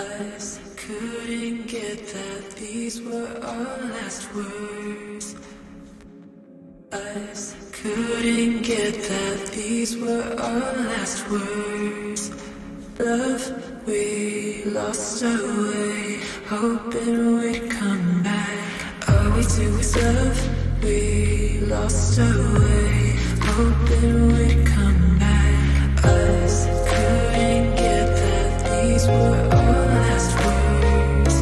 Us couldn't get that these were our last words. Us couldn't get that these were our last words. Love, we lost our way, hoping we'd come back. All we do is love, we lost our way, hoping we'd come back. Us couldn't get that these were our last words.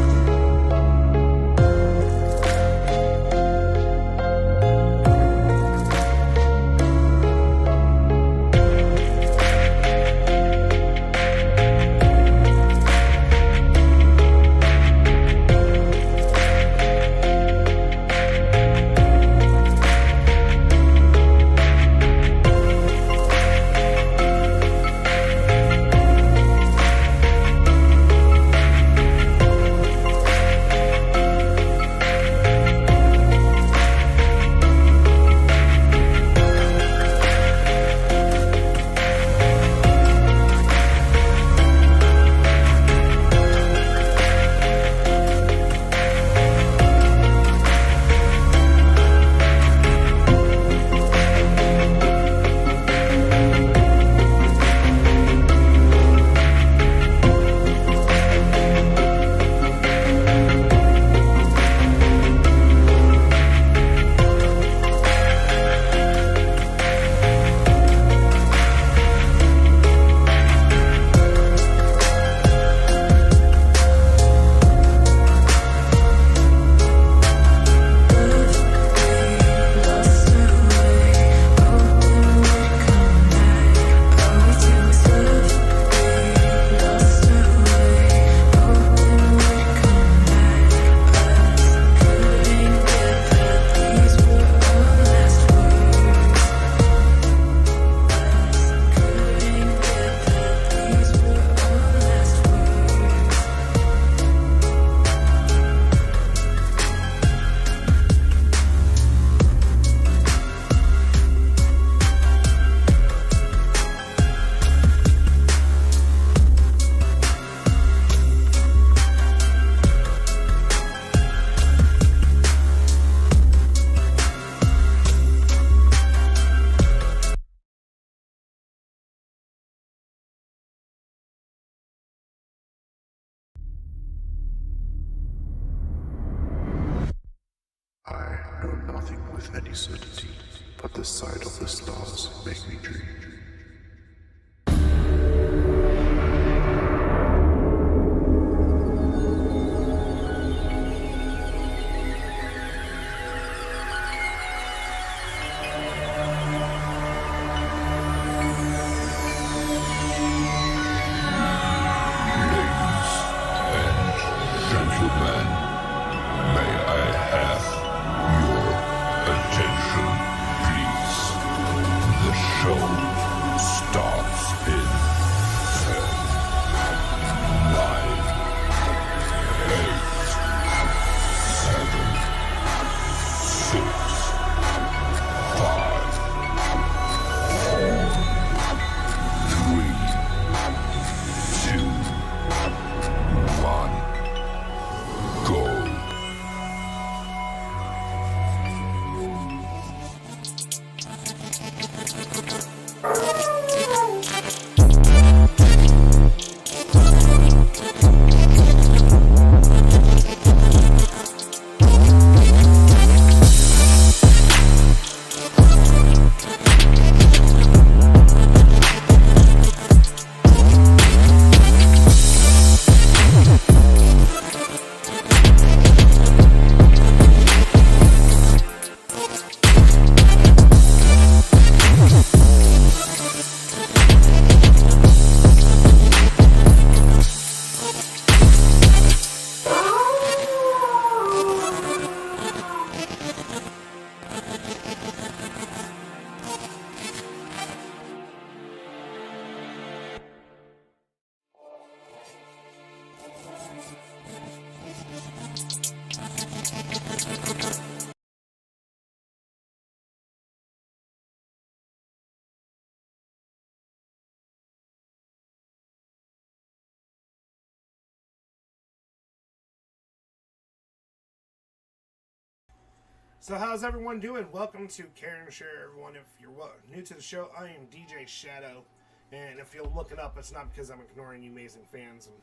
I know nothing with any certainty, but the sight of the stars make me dream. Attention, please. The show So how's everyone doing? Welcome to Care and Share, everyone. If you're new to the show, I am DJ Shadow, and if you're looking up, it's not because I'm ignoring you amazing fans, and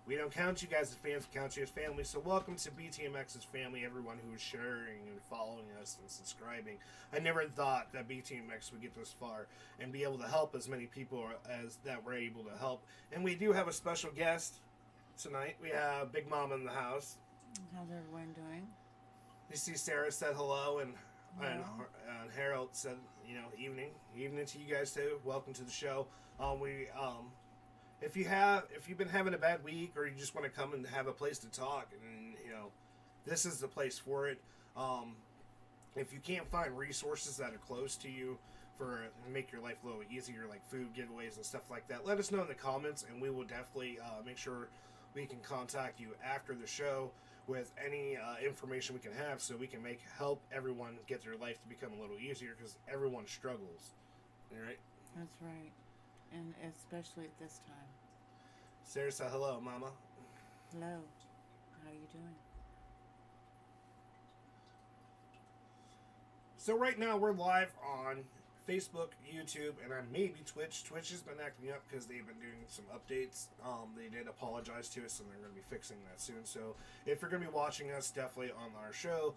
we don't count you guys as fans, we count you as family. So welcome to BTMX's family, everyone who is sharing and following us and subscribing. I never thought that BTMX would get this far and be able to help as many people as that we're able to help. And we do have a special guest tonight. We have Big Mama in the house. How's everyone doing? You see, Sarah said hello, and Hello. Harold said, evening to you guys too. Welcome to the show. If you've been having a bad week, or you just want to come and have a place to talk, and this is the place for it. If you can't find resources that are close to you for make your life a little easier, like food giveaways and stuff like that, let us know in the comments, and we will definitely make sure we can contact you after the show with any information we can have, so we can help everyone get their life to become a little easier, because everyone struggles. All right. That's right. And especially at this time. Sarah said hello, Mama. Hello. How are you doing? So right now we're live on Facebook, YouTube, and maybe Twitch. Twitch has been acting up because they've been doing some updates. They did apologize to us, and they're going to be fixing that soon. So if you're going to be watching us, definitely on our show.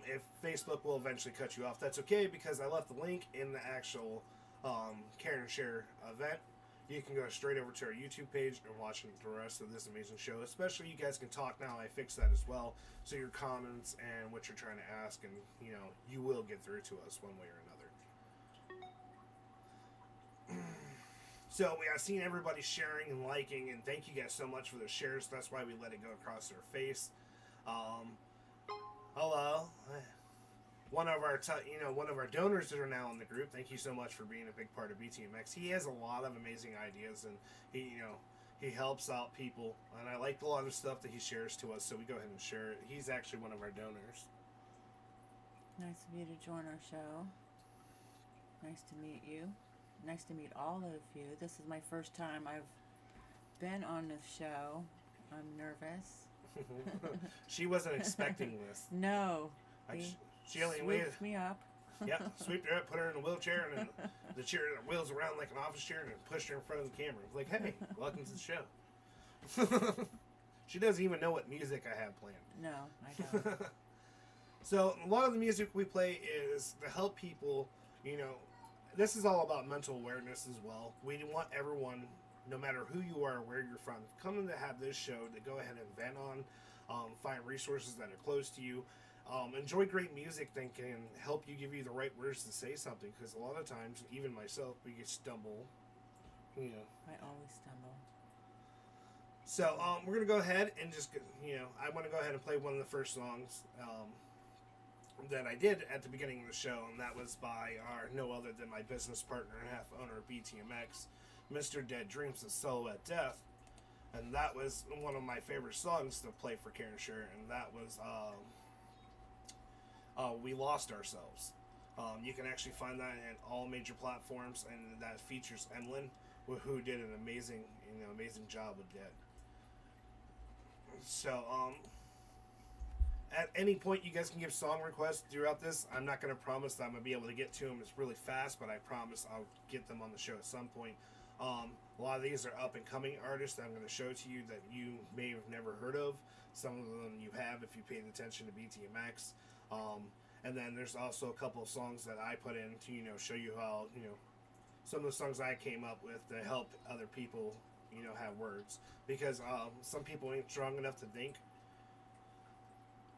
If Facebook will eventually cut you off, that's okay, because I left the link in the actual Care and Share event. You can go straight over to our YouTube page and watch the rest of this amazing show. Especially, you guys can talk now. I fixed that as well. So your comments and what you're trying to ask, and you will get through to us one way or another. So I've seen everybody sharing and liking, and thank you guys so much for the shares. That's why we let it go across their face. Hello. One of our donors that are now in the group. Thank you so much for being a big part of BTMX. He has a lot of amazing ideas, and he helps out people, and I like a lot of stuff that he shares to us. So we go ahead and share it. He's actually one of our donors. Nice of you to join our show. Nice to meet you. Nice to meet all of you. This is my first time I've been on this show. I'm nervous. She wasn't expecting this. No. She only swooped me up. Yeah, sweeped her up, put her in a wheelchair, and then the chair wheels around like an office chair, and then pushed her in front of the camera. Like, hey, welcome to the show. She doesn't even know what music I have planned. No, I don't. So a lot of the music we play is to help people. This is all about mental awareness as well. We want everyone, no matter who you are or where you're from, coming to have this show to go ahead and vent on, find resources that are close to you, enjoy great music that can help you, give you the right words to say something, because a lot of times, even myself, we stumble. I always stumble. So we're going to go ahead and just, I want to go ahead and play one of the first songs that I did at the beginning of the show, and that was by no other than my business partner and half owner of BTMX, Mr. Dead Dreams of Silhouette Death. And that was one of my favorite songs to play for Care and Share, and that was We Lost Ourselves. You can actually find that in all major platforms, and that features Emlyn, who did an amazing job with that. So, at any point, you guys can give song requests throughout this. I'm not going to promise that I'm going to be able to get to them. It's really fast, but I promise I'll get them on the show at some point. A lot of these are up-and-coming artists that I'm going to show to you that you may have never heard of. Some of them you have if you paid attention to BTMX. And then there's also a couple of songs that I put in to, show you how, some of the songs I came up with to help other people, have words. Because some people ain't strong enough to think.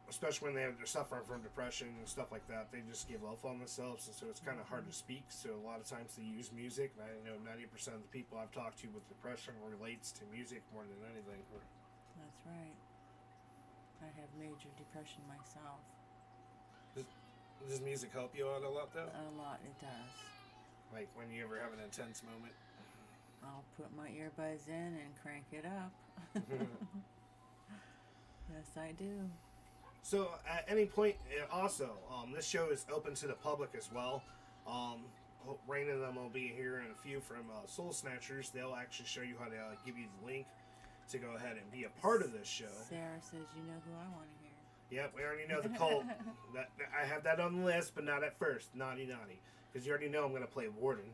Especially when they're suffering from depression and stuff like that, they just give up on themselves, and so it's kind of hard to speak. So a lot of times they use music. And I know 90% of the people I've talked to with depression relates to music more than anything. That's right. I have major depression myself. Does music help you out a lot, though? A lot, it does. Like when you ever have an intense moment? I'll put my earbuds in and crank it up. Yes, I do. So at any point, also, this show is open to the public as well. Rain and them will be here in a few from Soul Snatchers. They'll actually show you how to give you the link to go ahead and be a part of this show. Sarah says, you know who I want to hear. Yep, we already know the cult. I have that on the list, but not at first. Naughty. Because you already know I'm going to play Warden.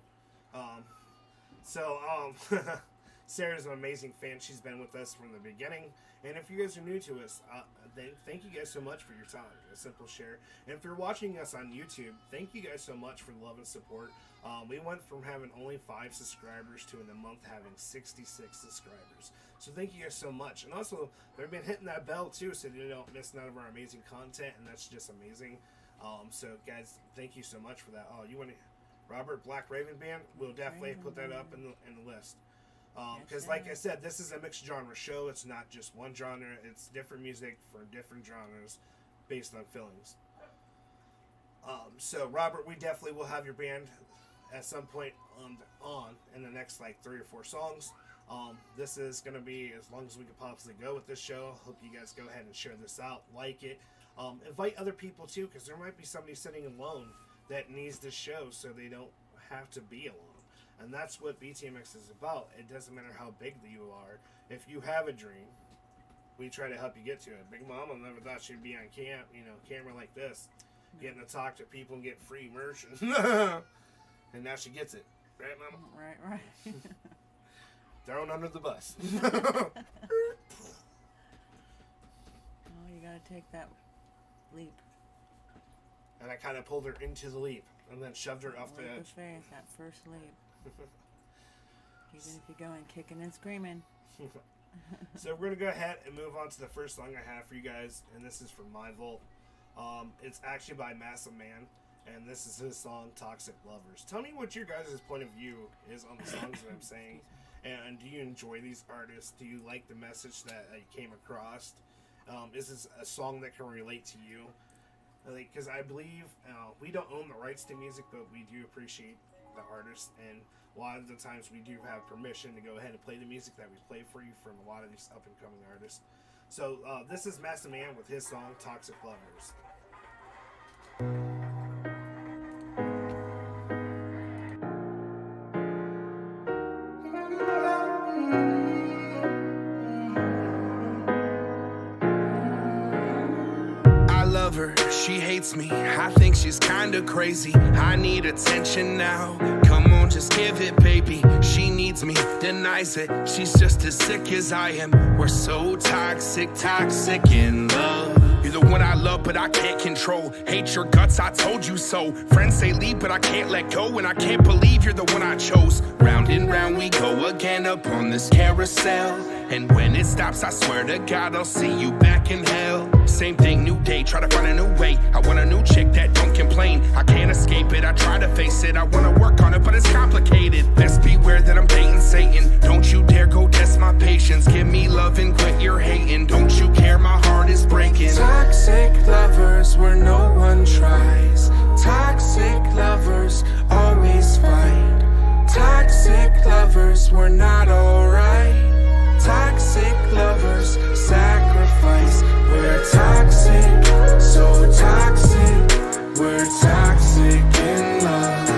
Sarah's an amazing fan. She's been with us from the beginning. And if you guys are new to us, then thank you guys so much for your time. A simple share. And if you're watching us on YouTube, thank you guys so much for the love and support. We went from having only 5 subscribers to in a month having 66 subscribers. So thank you guys so much. And also, they've been hitting that bell too, so you don't miss none of our amazing content, and that's just amazing. So guys, thank you so much for that. You want to, Robert, Black Raven Band? We'll definitely put that up in the list. Because like I said, this is a mixed genre show. It's not just one genre. It's different music for different genres based on feelings. So Robert, we definitely will have your band at some point on in the next like 3 or 4 songs. This is going to be as long as we can possibly go with this show. Hope you guys go ahead and share this out, like it. Invite other people too, because there might be somebody sitting alone that needs this show so they don't have to be alone. And that's what BTMX is about. It doesn't matter how big you are. If you have a dream, we try to help you get to it. Big Mama never thought she'd be on camera like this, getting to talk to people and get free merch. And now she gets it. Right, Mama? Right. Thrown under the bus. Oh, you gotta take that leap. And I kind of pulled her into the leap and then shoved her off the edge. That first leap. Even if you're going kicking and screaming. So we're going to go ahead and move on to the first song I have for you guys. And this is from My Vault. It's actually by Massive Man. And this is his song, Toxic Lovers. Tell me what your guys' point of view is on the songs that I'm saying. And do you enjoy these artists? Do you like the message that I came across? Is this a song that can relate to you? Because I believe we don't own the rights to music, but we do appreciate the artists. And a lot of the times we do have permission to go ahead and play the music that we play for you from a lot of these up-and-coming artists. So this is Massive Man with his song, Toxic Lovers. She hates me, I think she's kinda crazy. I need attention now, come on just give it baby. She needs me, denies it, she's just as sick as I am. We're so toxic in love. You're the one I love but I can't control. Hate your guts, I told you so. Friends say leave but I can't let go. And I can't believe you're the one I chose. Round and round we go again up on this carousel. And when it stops, I swear to God, I'll see you back in hell. Same thing, new day, try to find a new way. I want a new chick that don't complain. I can't escape it, I try to face it. I wanna work on it, but it's complicated. Best beware that I'm dating Satan. Don't you dare go test my patience. Give me love and quit your hating. Don't you care, my heart is breaking. Toxic lovers where no one tries. Toxic lovers always fight. Toxic lovers we're not alright. Toxic lovers sacrifice. We're toxic, so toxic. We're toxic in love.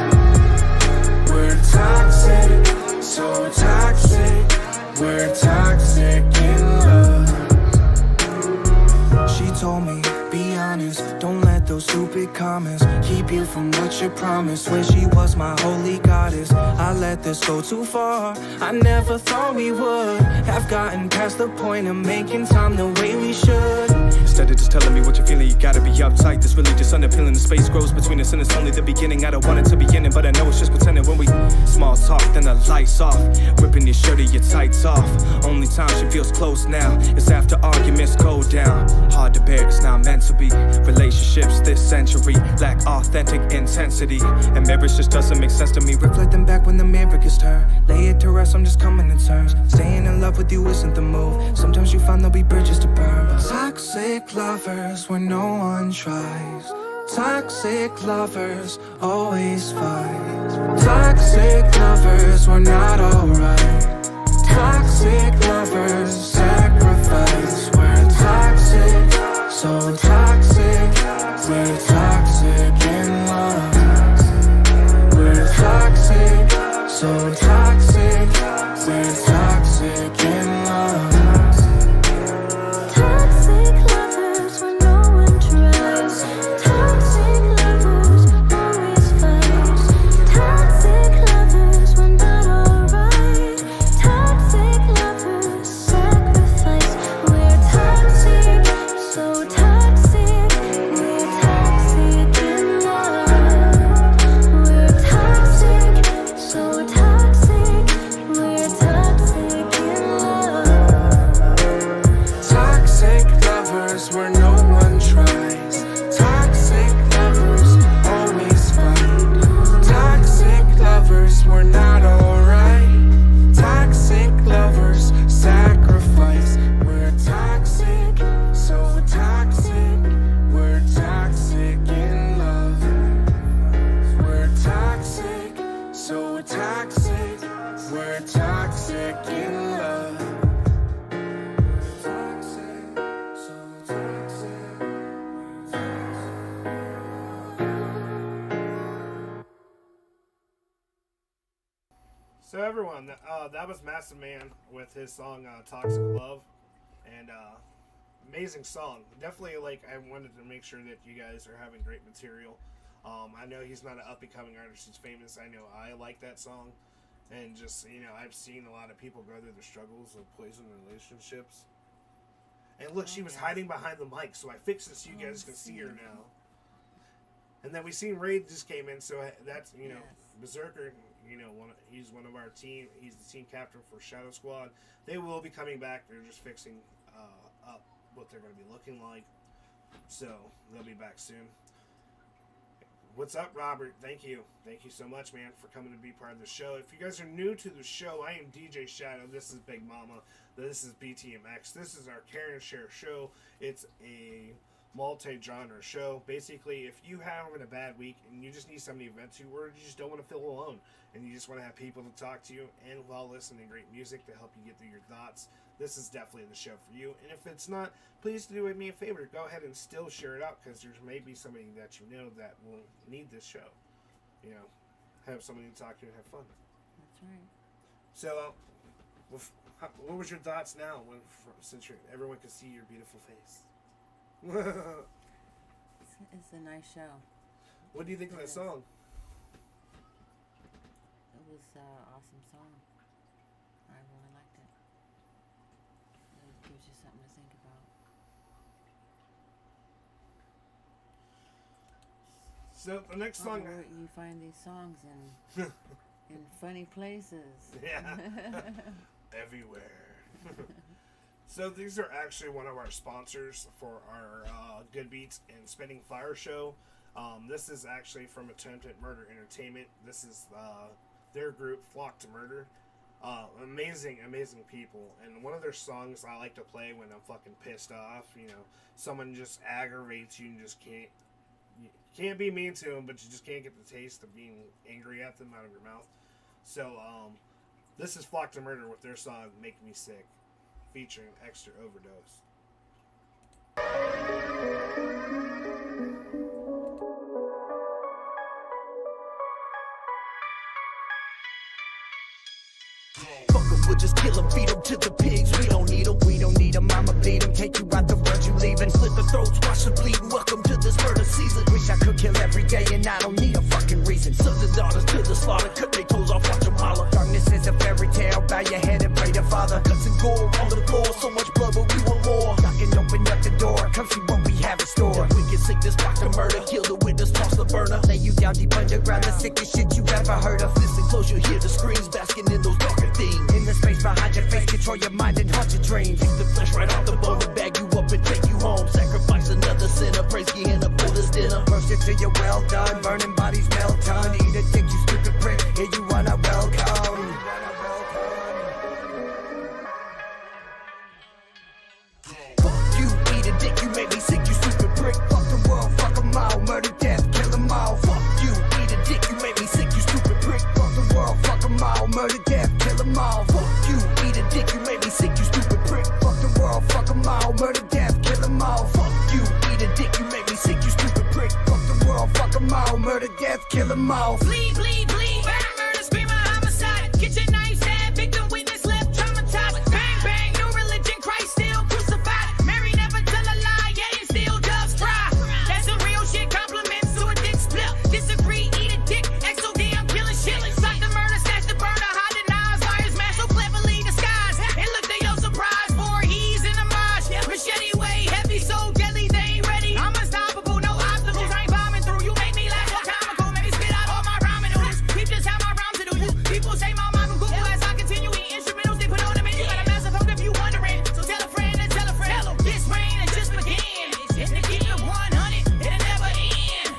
We're toxic, so toxic. We're toxic in love. She told me, be honest, don't let those stupid comments keep you from what you promised. When she was my holy goddess, I let this go too far. I never thought we would have gotten past the point of making time the way we should. Instead of just telling me what you're feeling, you gotta be uptight. This really just underpilling. The space grows between us and it's only the beginning. I don't want it to be ending, but I know it's just pretending. When we small talk, then the lights off, whipping your shirt or your tights off. Only time she feels close now is after arguments go down. Hard to bear, it's not meant to be. Relationships this century lack authentic intensity, and marriage just doesn't make sense to me. Reflecting back when the mirror gets turned, lay it to rest, I'm just coming in turns. Staying in love with you isn't the move. Sometimes you find there'll be bridges to burn, but toxic lovers where no one tries. Toxic lovers always fight. Toxic lovers we're not alright. Toxic lovers sacrifice. We're toxic, so toxic. We're toxic in love. We're toxic, so toxic. We're toxic in love. Toxic lovers when no So everyone, that was Massive Man with his song "Toxic Love," and amazing song. Definitely, like, I wanted to make sure that you guys are having great material. I know he's not an up and coming artist; he's famous. I know I like that song, and just I've seen a lot of people go through the struggles of poison relationships. And look, she was hiding behind the mic, so I fixed it so you guys can see her now. And then we seen Ray just came in, so that's Berserker. He's one of our team. He's the team captain for Shadow Squad. They will be coming back. They're just fixing up what they're going to be looking like. So they'll be back soon. What's up, Robert? Thank you so much, man, for coming to be part of the show. If you guys are new to the show, I am DJ Shadow. This is Big Mama. This is BTMX. This is our Care and Share show. It's a multi-genre show. Basically, if you having a bad week and you just need somebody to vent to, or you just don't want to feel alone and you just want to have people to talk to you and while listening to great music to help you get through your thoughts, this is definitely the show for you. And if it's not, please do me a favor. Go ahead and still share it out, because there may be somebody that you know that will need this show. Have somebody to talk to and have fun. That's right. So, what was your thoughts now since everyone can see your beautiful face? It's a nice show. What do you think of that song? It was an awesome song. I really liked it. It gives you something to think about. So the next song, You find these songs in funny places. Yeah, everywhere. So these are actually one of our sponsors for our Good Beats and Spinning Fire show. This is actually from Attempted Murder Entertainment. This is their group, Flock to Murder. Amazing people. And one of their songs I like to play when I'm fucking pissed off. Someone just aggravates you and just can't be mean to them, but you just can't get the taste of being angry at them out of your mouth. So this is Flock to Murder with their song "Make Me Sick," featuring Extra Overdose. We'll just kill them, feed them to the pigs. We don't need them, I'ma bleed them. Take you out the world you leaving. Slit the throats, wash the bleeding. Welcome to this murder season. Wish I could kill every day and I don't need a fucking reason. Sons and daughters to the slaughter, cut their toes off, watch them holler. Darkness is a fairy tale, bow your head and pray to Father. Guts and gore on the floor, so much blood but we want more. Knocking, open up the door, come see what we have in store. We can sink this block to murder, kill the witness, toss the burner. Lay you down deep underground, the sickest shit you ever heard of. Listen close, you'll hear the screams, basking in those darker themes. In the space behind your face, control your mind and haunt your dreams. Take the flesh right off the bone and bag you up and take you home. Sacrifice another sinner, praise Gehenna for this dinner. Mercy to your well done, burning bodies melt done. Eat a dick, you stupid prick, here you wanna welcome. Fuck you, eat a dick, you made me sick, you stupid prick. Fuck the world, fuck 'em all, murder, death, kill 'em all. Fuck you, eat a dick, you made me sick, you stupid prick. Fuck the world, fuck 'em all, murder, death, kill 'em all. Fuck you, eat a dick, you made me sick, you stupid prick. Fuck the world, fuck 'em all, murder, death, kill 'em all. Fuck you, eat a dick, you made me sick, you stupid prick. Fuck the world, fuck 'em all, murder, death, kill 'em all. Bleed, bleed, bleed, back, murder, screamer, homicide. Get your knife stabbed, victim, witness, left, traumatized. Bang, bang, new religion, Christ still crucified. Mary never tell a lie, yeah, it still does fry. That's some real shit, compliments to a dick split. Disagree, eat a dick, exo damn killing shit. Stop the murder, snatch the burner, hide the knives, liars, man, so cleverly disguised. And look, they all surprised, for he's in a mosh. Machete way heavy, so deadly, they ain't ready. I'm unstoppable, no obstacles, I ain't bombing through. You make me laugh, so comical, maybe spit out all my rhyming noodles. Keep just how my rhymes to do you. People say my mind will Google as I continue eating instrumentals, they put on them in. You got a massive hope if you wondering. So tell a friend and tell a friend. Hello, this rain has just began. And to keep it 100, it'll never end.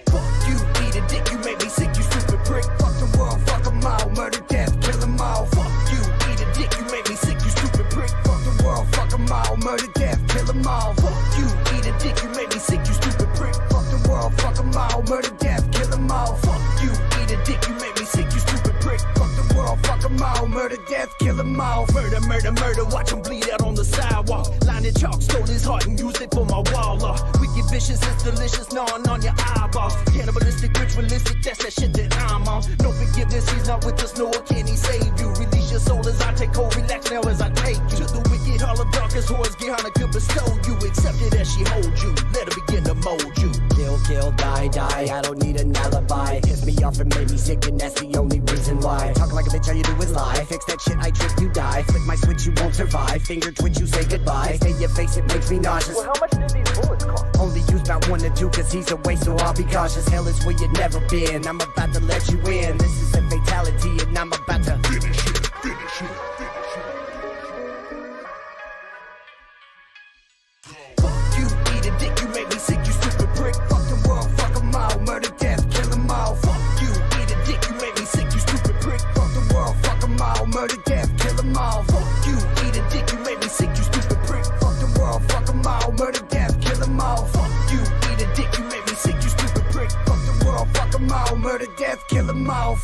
Fuck you, eat a dick, you made me sick, you stupid prick. Fuck the world, fuck 'em all, murder, death, kill 'em all. Fuck you, eat a dick, you made me sick, you stupid prick. Fuck the world, fuck 'em all, murder, death, kill 'em all. Fuck you, eat a dick, you made me sick, you stupid prick. Fuck the world, fuck 'em all, murder, death, kill 'em all. Fuck you, eat a dick, you made me sick, you stupid prick. Fuck the world, all, fuck them all. Murder, death, kill them all. Murder, murder, murder, watch them bleed out on the sidewalk. Line and chalk, stole his heart and used it for my wall. Wicked, vicious, it's delicious, gnawing on your eyeballs. Cannibalistic, ritualistic, that's that shit that I'm on. No forgiveness, he's not with us, nor can he save you. Release your soul as I take hold, relax now as I take you. To the wicked hall of darkness, whores Gehenna could bestow you. Accept it as she holds you, let her begin to mold you. Kill, kill, die, die, I don't need an alibi. Pissed me off and made me sick and that's the only reason why. Talk like a bitch, all you do is lie. Fix that shit, I trip, you die. Flick my switch, you won't survive. Finger twitch, you say goodbye. Stay your face, it makes me nauseous. Well, how much did these bullets cost? Only use about 1 or 2 cause he's away, so I'll be cautious. Hell is where you've never been, I'm about to let you in. This is a fatality and I'm about to Finish it, finish it, Fuck you, eat a dick, you made me sick, you stupid prick. Fuck the world, fuck them all. Murder, death, kill them all. Fuck you, eat a dick, you made me sick, you stupid prick. Fuck the world, fuck them all. Murder, death, kill them all. Fuck you, eat a dick, you made me sick, you stupid prick. Fuck the world, fuck them all. Murder, death, kill them all. Fuck you, eat a dick, you made me sick, you stupid prick. Fuck the world, fuck them all. Murder, death, kill them all.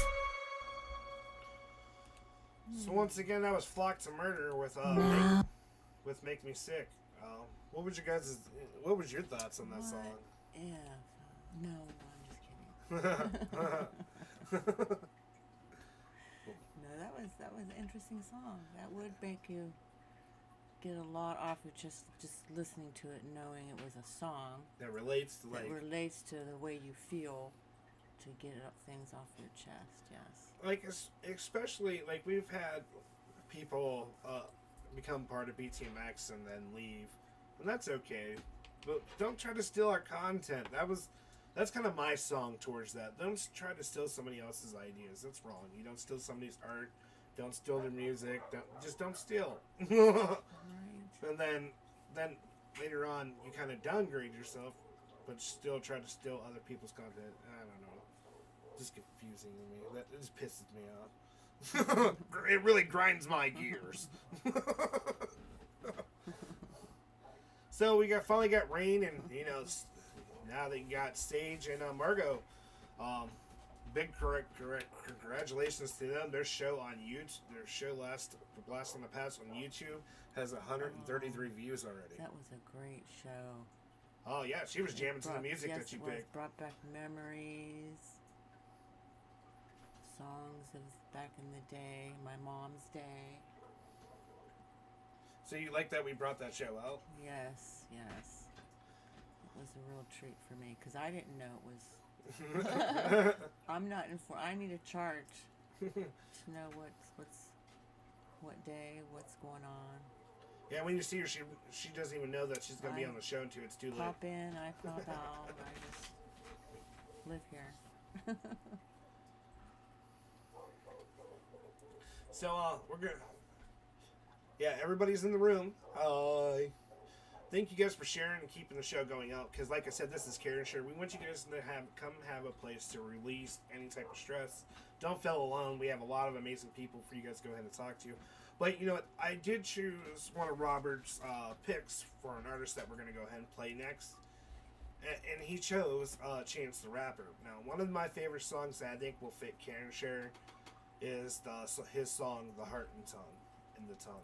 So once again, that was Flock to Murder with Make Me Sick. What was your thoughts on that song? Yeah. No, I'm just kidding. No, that was an interesting song. That would make you get a lot off of just listening to it, and knowing it was a song That relates to that relates to the way you feel, to get things off your chest. Yes. like especially like we've had people become part of BTMX and then leave, and that's okay. But don't try to steal our content. That's kind of my song towards that. Don't try to steal somebody else's ideas. That's wrong. You don't steal somebody's art. Don't steal their music. Don't steal. Right. And then later on, you kind of downgrade yourself, but still try to steal other people's content. I don't know. Just confusing to me. That just pisses me off. It really grinds my gears. So we finally got Rain, and now that you got Sage and Margot, big congratulations to them. Their show on YouTube, Blast on the Past on YouTube has 133 views already. That was a great show. Oh yeah, she was jamming to the music that you picked. Brought back memories, songs of back in the day, my mom's day. So you like that we brought that show out? Yes. It was a real treat for me because I didn't know it was. I'm not informed. I need a chart to know what day, what's going on. Yeah, when you see her, she doesn't even know that she's going to be on the show until it's too late. Pop in, I pop out. I just live here. So we're good. Yeah, everybody's in the room. Thank you guys for sharing and keeping the show going out. Because like I said, this is Care and Share. We want you guys to come have a place to release any type of stress. Don't feel alone. We have a lot of amazing people for you guys to go ahead and talk to. But you know what? I did choose one of Robert's picks for an artist that we're going to go ahead and play next. And he chose Chance the Rapper. Now, one of my favorite songs that I think will fit Care and Share is his song, The Heart and Tongue, in the Tongue.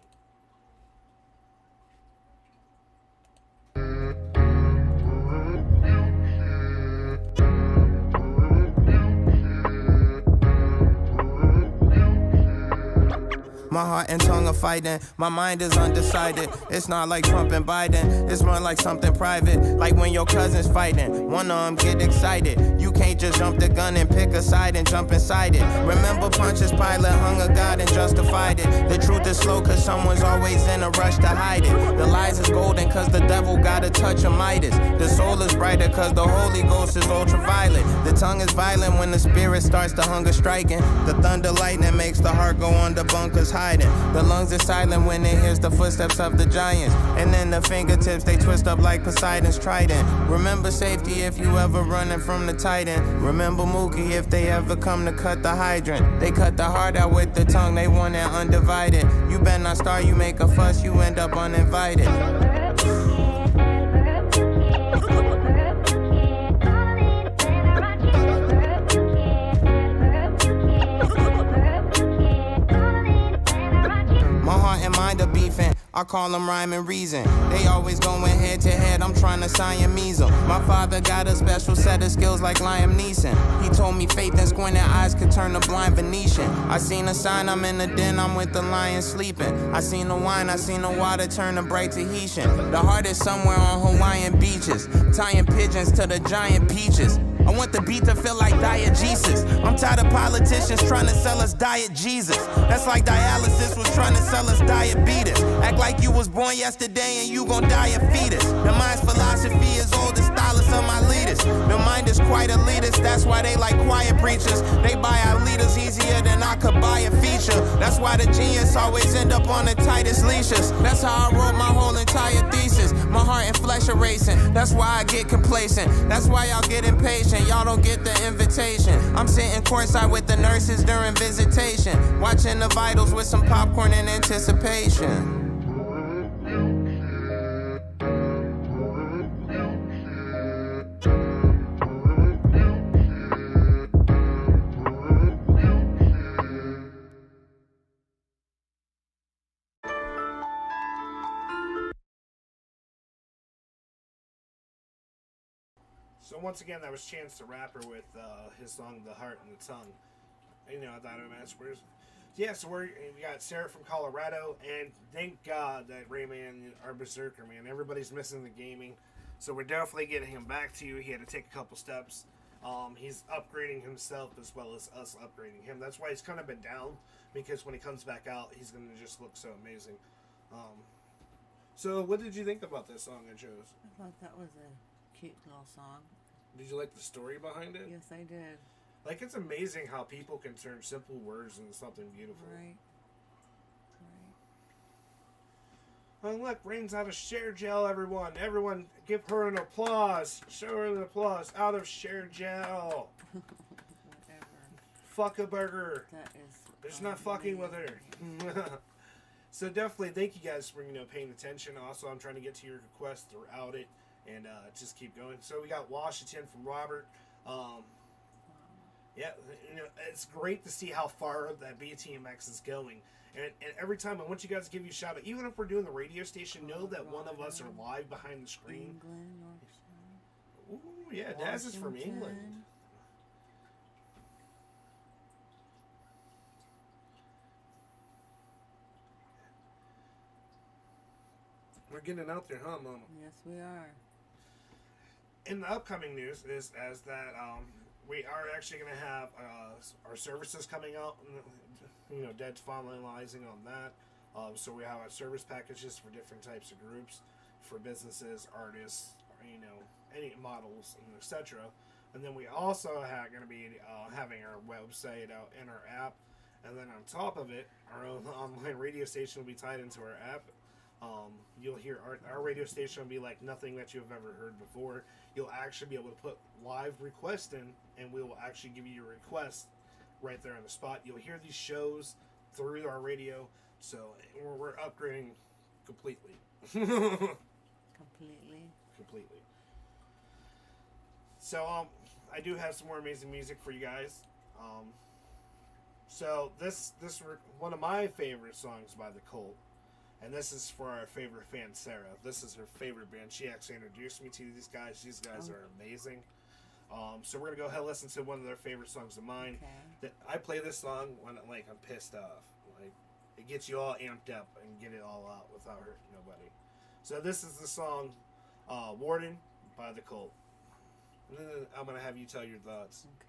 My heart and tongue are fighting, my mind is undecided. It's not like Trump and Biden, it's more like something private. Like when your cousin's fighting, one of them get excited. You can't just jump the gun and pick a side and jump inside it. Remember Pontius Pilate hung a God and justified it. The truth is slow cause someone's always in a rush to hide it. The lies is golden cause the devil got a touch of Midas. The soul is brighter cause the Holy Ghost is ultraviolet. The tongue is violent when the spirit starts to hunger striking. The thunder lightning makes the heart go under bunkers hiding. The lungs are silent when it hears the footsteps of the giants. And then the fingertips, they twist up like Poseidon's trident. Remember safety if you ever running from the Titan. Remember Mookie if they ever come to cut the hydrant. They cut the heart out with the tongue, they want it undivided. You better not start, you make a fuss, you end up uninvited. I call them rhyme and reason. They always going head to head, I'm trying to Siamese them. My father got a special set of skills like Liam Neeson. He told me faith and squinted eyes could turn a blind Venetian. I seen a sign, I'm in the den, I'm with the lion sleeping. I seen the wine, I seen the water turn to bright Tahitian. The heart is somewhere on Hawaiian beaches, tying pigeons to the giant peaches. I want the beat to feel like diegesis. I'm tired of politicians trying to sell us diet Jesus. That's like dialysis was trying to sell us diabetes. Act like you was born yesterday and you gon' die a fetus. The mind's philosophy is old, the stylist of my leaders. The mind is quite elitist, that's why they like quiet preachers. They buy our leaders easier than I could buy a feature. That's why the genius always end up on the tightest leashes. That's how I wrote my whole entire thesis. My heart and flesh are racing, that's why I get complacent. That's why y'all get impatient. Y'all don't get the invitation. I'm sitting courtside with the nurses during visitation, watching the vitals with some popcorn in anticipation. So once again, that was Chance the Rapper with his song "The Heart and the Tongue." You know, I thought it was where's. Yeah, so we got Sarah from Colorado, and thank God that Rayman, our Berserker, man, everybody's missing the gaming. So we're definitely getting him back to you. He had to take a couple steps. He's upgrading himself as well as us upgrading him. That's why he's kind of been down, because when he comes back out, he's going to just look so amazing. So what did you think about this song I chose? I thought that was a cute little song. Did you like the story behind it? Yes, I did. Like, it's amazing how people can turn simple words into something beautiful. Right. Oh, look, Rain's out of share gel, everyone. Everyone, give her an applause. Show her an applause. Out of share gel. Whatever. Fuck a burger. That is. Just not fucking with her. So definitely, thank you guys for paying attention. Also, I'm trying to get to your requests throughout it, and just keep going. So we got Washington from Robert. Yeah, it's great to see how far that BTMX is going. And every time I want you guys to give you a shout out, even if we're doing the radio station, know that one of us are live behind the screen. England, Ooh, yeah, Daz is from England. We're getting out there, huh, Mama? Yes, we are. In the upcoming news is that we are actually going to have our services coming out. Dead's finalizing on that. So we have our service packages for different types of groups, for businesses, artists, any models, and etc. And then we also are going to be having our website out in our app. And then on top of it, our own online radio station will be tied into our app. You'll hear our radio station will be like nothing that you've ever heard before. You'll actually be able to put live requests in, and we will actually give you your request right there on the spot. You'll hear these shows through our radio, so we're upgrading completely. Completely. So I do have some more amazing music for you guys. So this one of my favorite songs by The Cult. And this is for our favorite fan, Sarah. This is her favorite band. She actually introduced me to these guys. These guys are amazing. So we're going to go ahead and listen to one of their favorite songs of mine. Okay. I play this song when I'm pissed off. It gets you all amped up and get it all out without hurting nobody. So this is the song Warden by The Cult. And then I'm going to have you tell your thoughts. Okay.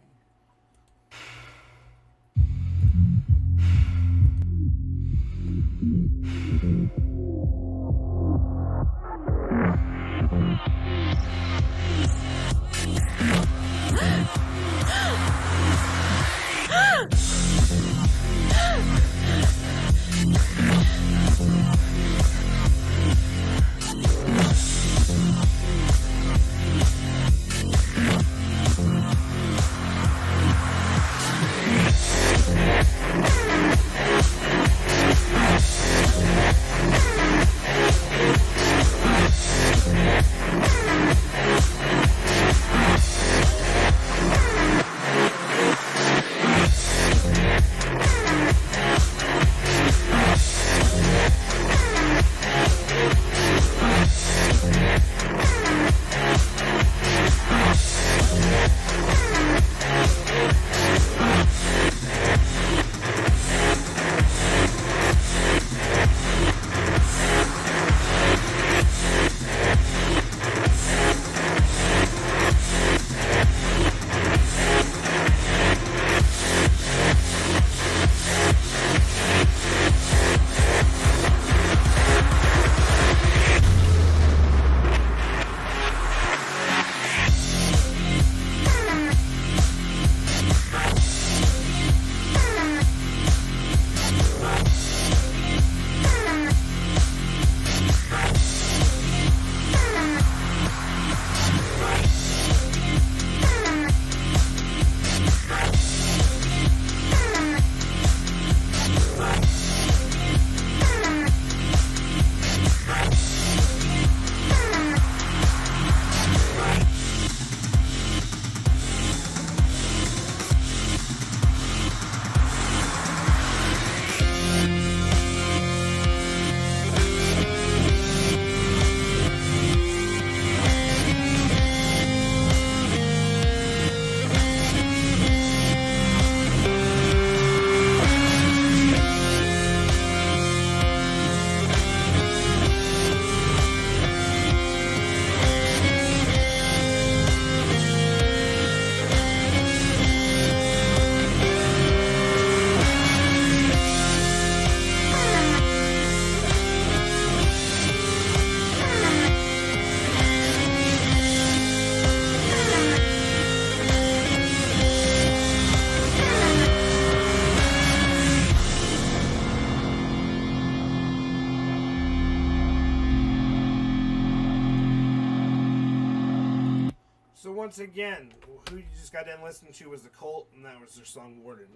So once again, who you just got done listening to was the Cult, and that was their song Warden.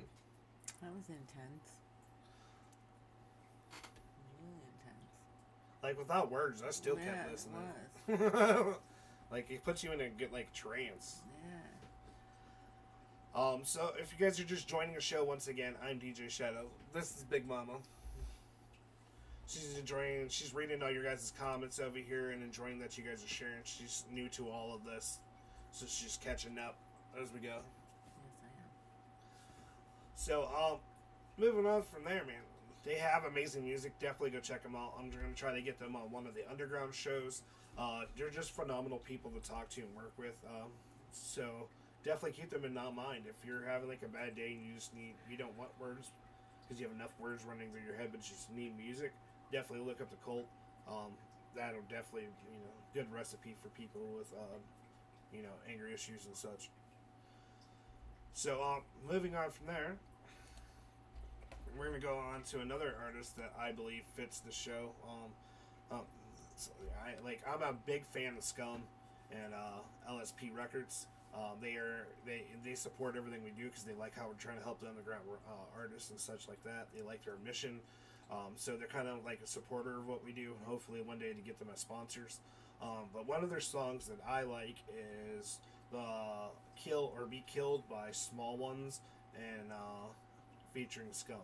That was intense. Really intense. Like without words, I still Yeah, kept it listening. Like it puts you in a good like trance. Yeah. So if you guys are just joining the show once again, I'm DJ Shadow. This is Big Mama. She's enjoying. She's reading all your guys' comments over here and enjoying that you guys are sharing. She's new to all of this, so she's catching up as we go. Yes, I am. So, moving on from there, man. They have amazing music. Definitely go check them out. I'm going to try to get them on one of the underground shows. They're just phenomenal people to talk to and work with. So definitely keep them in mind. If you're having like a bad day and you don't want words because you have enough words running through your head, but you just need music, definitely look up the Cult. That'll definitely, good recipe for people with, anger issues and such. So, moving on from there, we're going to go on to another artist that I believe fits the show. I'm a big fan of Scum and LSP Records. They support everything we do because they like how we're trying to help the underground artists and such like that. They like their mission. So they're kind of like a supporter of what we do, and hopefully one day to get them as sponsors. But one of their songs that I like is the Kill or Be Killed by Small Ones and featuring Scum.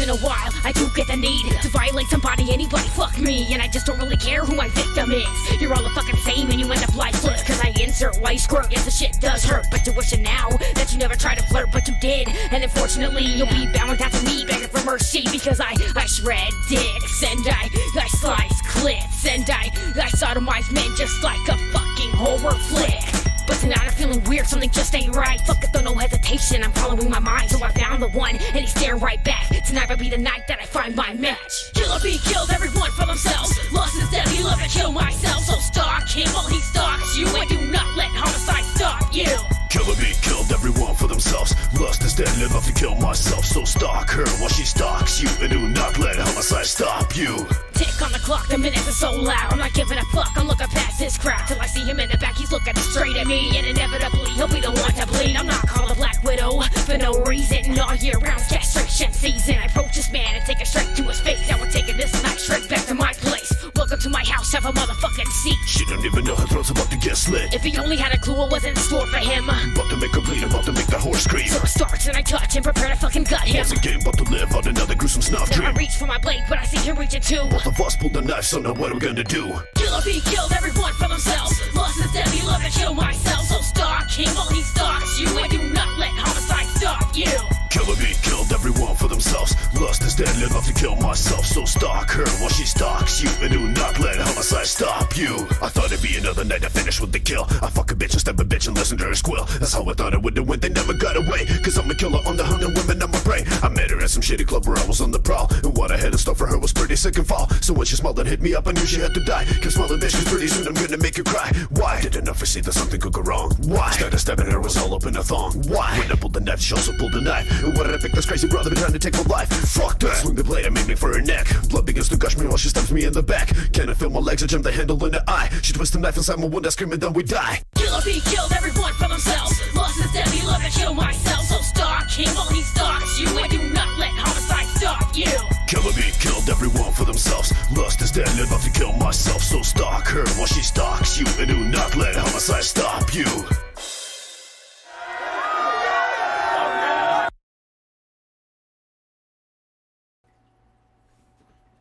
In a while, I do get the need to violate somebody, anybody, fuck me. And I just don't really care who my victim is. You're all the fucking same and you end up lifeless. Cause I insert white squirt, yes the shit does hurt. But you're wishing now that you never tried to flirt, but you did. And unfortunately, you'll be bowing down to me, begging for mercy. Because I shred dicks and I slice clits. And I sodomize men just like a fucking horror flick. But tonight I'm feeling weird, something just ain't right. Fuck it though, no hesitation, I'm following my mind. So I found the one, and he's staring right back. Tonight will be the night that I find my match. Kill or be killed, everyone for themselves. Lust is deadly, love to kill myself. So stalk him while he stalks you, and do not let homicide stop you. Kill or be killed, everyone for themselves. Lust is deadly, love to kill myself. So stalk her while she stalks you, and do not let homicide stop you. Tick on the clock, the minutes are so loud. I'm not giving a fuck, I'm looking past this crowd till I see him in the back, he's looking straight at me. And inevitably, he'll be the one to bleed. I'm not called a Black Widow for no reason. All year round, castration season. I approach this man and take it straight to his face. Now we're taking this night straight back to my place. Welcome to my house, have a motherfucking seat. She don't even know her throat's about to get slit. If he only had a clue what was in store for him. About to make her bleed, about to make that horse scream. So it starts and I touch and prepare to fucking gut him. Once again, about to live out another gruesome snuff Then dream. I reach for my blade, but I see him reaching too. Both of us pulled the knife, so now what am I gonna do? Kill or be killed, everyone for themselves. Lust is deadly, love to kill myself. So stalk him while he stalks you, and do not let homicide stop you. Kill or be killed, everyone for themselves. Lust is deadly, love to kill myself. So stalk her while she stalks you, and do not let homicide stop you. I thought it'd be another night to finish with the kill. I fuck a bitch and stab a bitch and listen to her squeal. That's how I thought it would do when they never got away. Cause I'm a killer on the hunt and women I'm a prey. I met her at some shitty club where I was on the prowl, and what I had in store for her was pretty sick and foul. So when she smiled and hit me up, I knew she had to die. Kept smiling bitch, cause pretty soon I'm gonna make her cry. Why? Didn't ever see that something could go wrong. Why? Started stabbing her, was all up in a thong. Why? When I pulled the knife, she also pulled the knife. And what did I pick this crazy brother been trying to take my life? Fuck that. Swing the blade and made me for her neck. Blood begins to gush me while she stabs me in the back. Can I feel my legs? I jam the handle in the eye. She twists the knife inside my wound, I scream and then we die. Kill or be killed, everyone for themselves. Lust is deadly, love to kill myself. So stalk him while he stalks you, and do not let homicide stop you. Kill or be killed, everyone for themselves. Lust is deadly, love to kill myself. So stalk her while she stalks you, and do not let homicide stop you.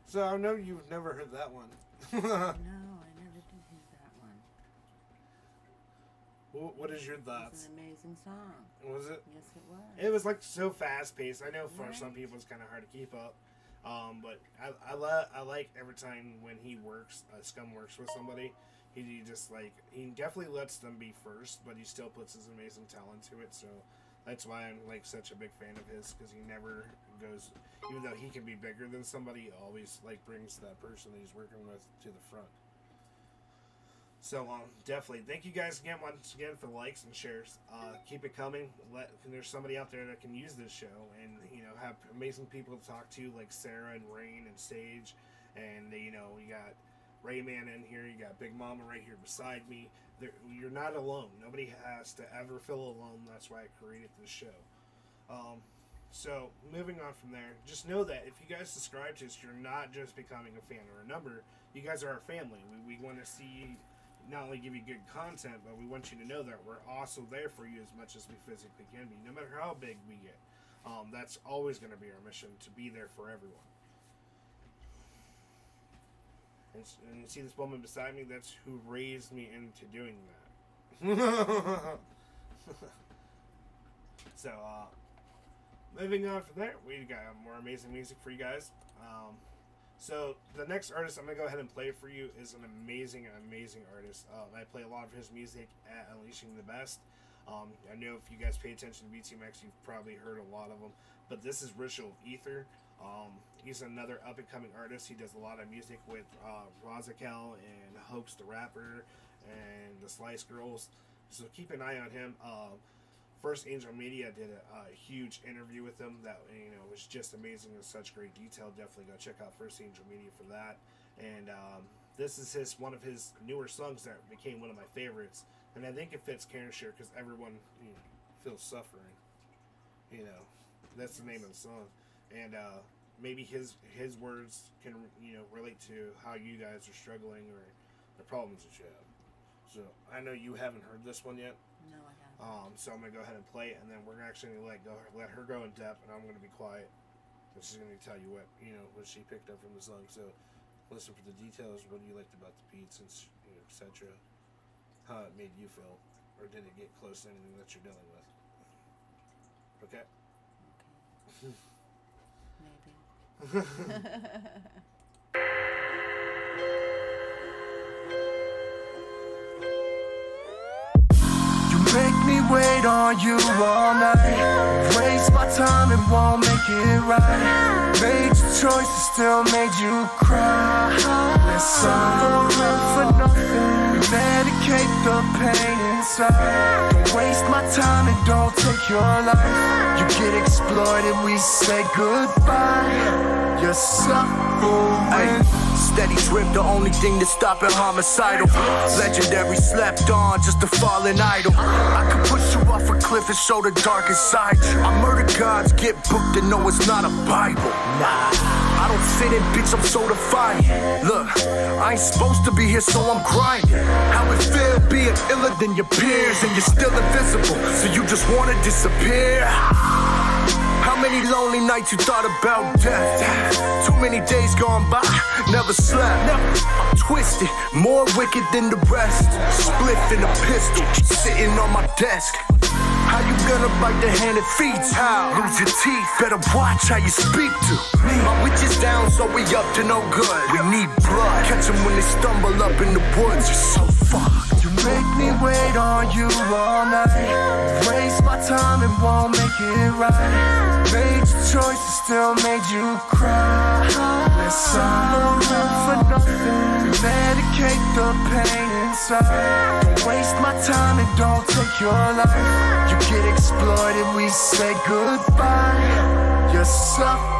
So I know you've never heard that one. No, I never did hear that one. What is your It's thoughts? an amazing song. Was it? Yes, it was. It was like so fast paced. I know for Right. some people it's kind of hard to keep up. But I like every time when he works, Scum works with somebody, he just like, he definitely lets them be first, but he still puts his amazing talent to it. So that's why I'm like such a big fan of his, because he never goes, even though he can be bigger than somebody, he always like brings that person that he's working with to the front. So definitely, thank you guys again once again for the likes and shares. Keep it coming. There's somebody out there that can use this show, and have amazing people to talk to, like Sarah and Rain and Sage, and you got Rayman in here. You got Big Mama right here beside me. You're not alone. Nobody has to ever feel alone. That's why I created this show. So moving on from there, just know that if you guys subscribe to us, you're not just becoming a fan or a number. You guys are our family. We want to see. Not only give you good content, but we want you to know that we're also there for you as much as we physically can be, no matter how big we get. That's always going to be our mission, to be there for everyone. And you see this woman beside me? That's who raised me into doing that. So, moving on from there, we got more amazing music for you guys. So the next artist I'm going to go ahead and play for you is an amazing, amazing artist. I play a lot of his music at Unleashing the Best. I know if you guys pay attention to BTMX, you've probably heard a lot of them. But this is Ritual of Ether. He's another up-and-coming artist. He does a lot of music with Rozakel and Hoax the Rapper and the Slice Girls. So keep an eye on him. First Angel Media did a huge interview with him that was just amazing in such great detail. Definitely go check out First Angel Media for that. And this is one of his newer songs that became one of my favorites. And I think it fits Karen Share because everyone feels suffering. That's the name of the song. And maybe his words can relate to how you guys are struggling or the problems that you have. So I know you haven't heard this one yet. No, I haven't. So I'm gonna go ahead and play it, and then we're actually gonna let her go in depth, and I'm gonna be quiet. And she's gonna tell you what she picked up from the song. So listen for the details. What do you liked about the beats, and etc. How it made you feel, or did it get close to anything that you're dealing with? Okay. Maybe. Make me wait on you all night. Waste my time and won't make it right. Made your choices, still made you cry. Let's suffer for nothing. Medicate the pain inside. Don't waste my time and don't take your life. You get exploited, we say goodbye. You're suffering. Steady drip, the only thing that's stopping homicidal. Legendary slept on, just a fallen idol. I could push you off a cliff and show the darkest side. I murder gods, get booked and know it's not a Bible. Nah, I don't fit in, bitch, I'm so defiant. Look, I ain't supposed to be here, so I'm grinding. How it feel being iller than your peers, and you're still invisible, so you just wanna disappear. How many lonely nights you thought about death? Too many days gone by, never slept. I'm twisted, more wicked than the rest. Spliff in a pistol, sitting on my desk. How you gonna bite the hand that feeds? How? Lose your teeth, better watch how you speak to me. My witch is down, so we up to no good. We need blood, catch them when they stumble up in the woods. You're so fucked. You make me wait on you all night. Waste my time and won't make it right. Made your choices, still made you cry. Let's suffer for nothing. Medicate the pain inside. Don't waste my time and don't take your life. You get exploited, we say goodbye. You're suffering.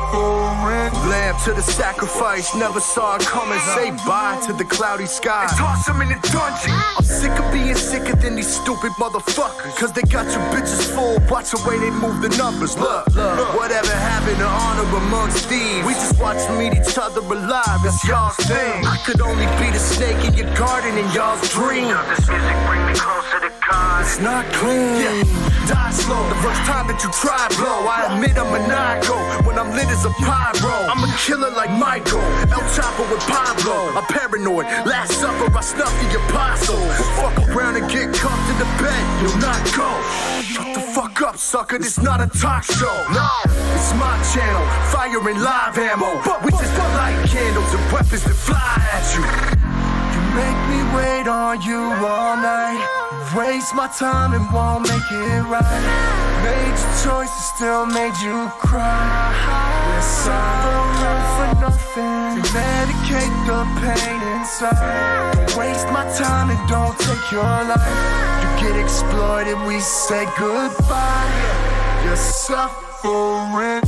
Lamb to the sacrifice, never saw it coming. Say bye to the cloudy sky and toss him in the dungeon. I'm sick of being sicker than these stupid motherfuckers, cause they got your bitches full, watch the way they move the numbers. Look, whatever happened to honor amongst thieves? We just watch them eat each other alive, it's y'all's thing. I could only be the snake in your garden in y'all's dream. This music bring me closer to God. It's not clean. Die slow, the first time that you try blow. I admit I'm maniacal, when I'm lit as a pyro. I'm a killer like Michael, El Chapo with Pablo. I'm paranoid, last supper I snuffed the apostle. Fuck around and get cuffed in the bed, you'll not go. Shut the fuck up, sucker, this not a talk show. No, it's my channel, fire and live ammo. We just light candles and weapons that fly at you. You make me wait on you all night. Waste my time and won't make it right. Made your choices, still made you cry. Let's suffer for nothing. Medicate the pain inside. Don't waste my time and don't take your life. You get exploited, we say goodbye. You're suffering.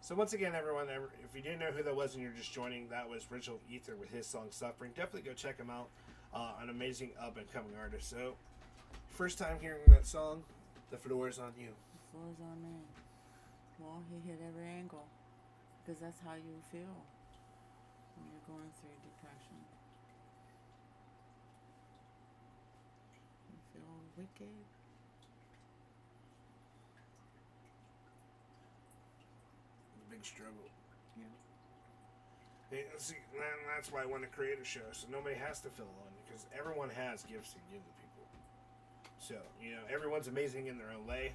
So once again, everyone, if you didn't know who that was and you're just joining, that was Rachel Ether with his song Suffering. Definitely go check him out. An amazing up-and-coming artist. So, first time hearing that song, the floor is on you. The floor is on me. Well, he hit every angle. Because that's how you feel when you're going through depression. You feel wicked. Big struggle. Yeah. See, that's why I want to create a show, so nobody has to feel alone, because everyone has gifts to give to people. So, everyone's amazing in their own way,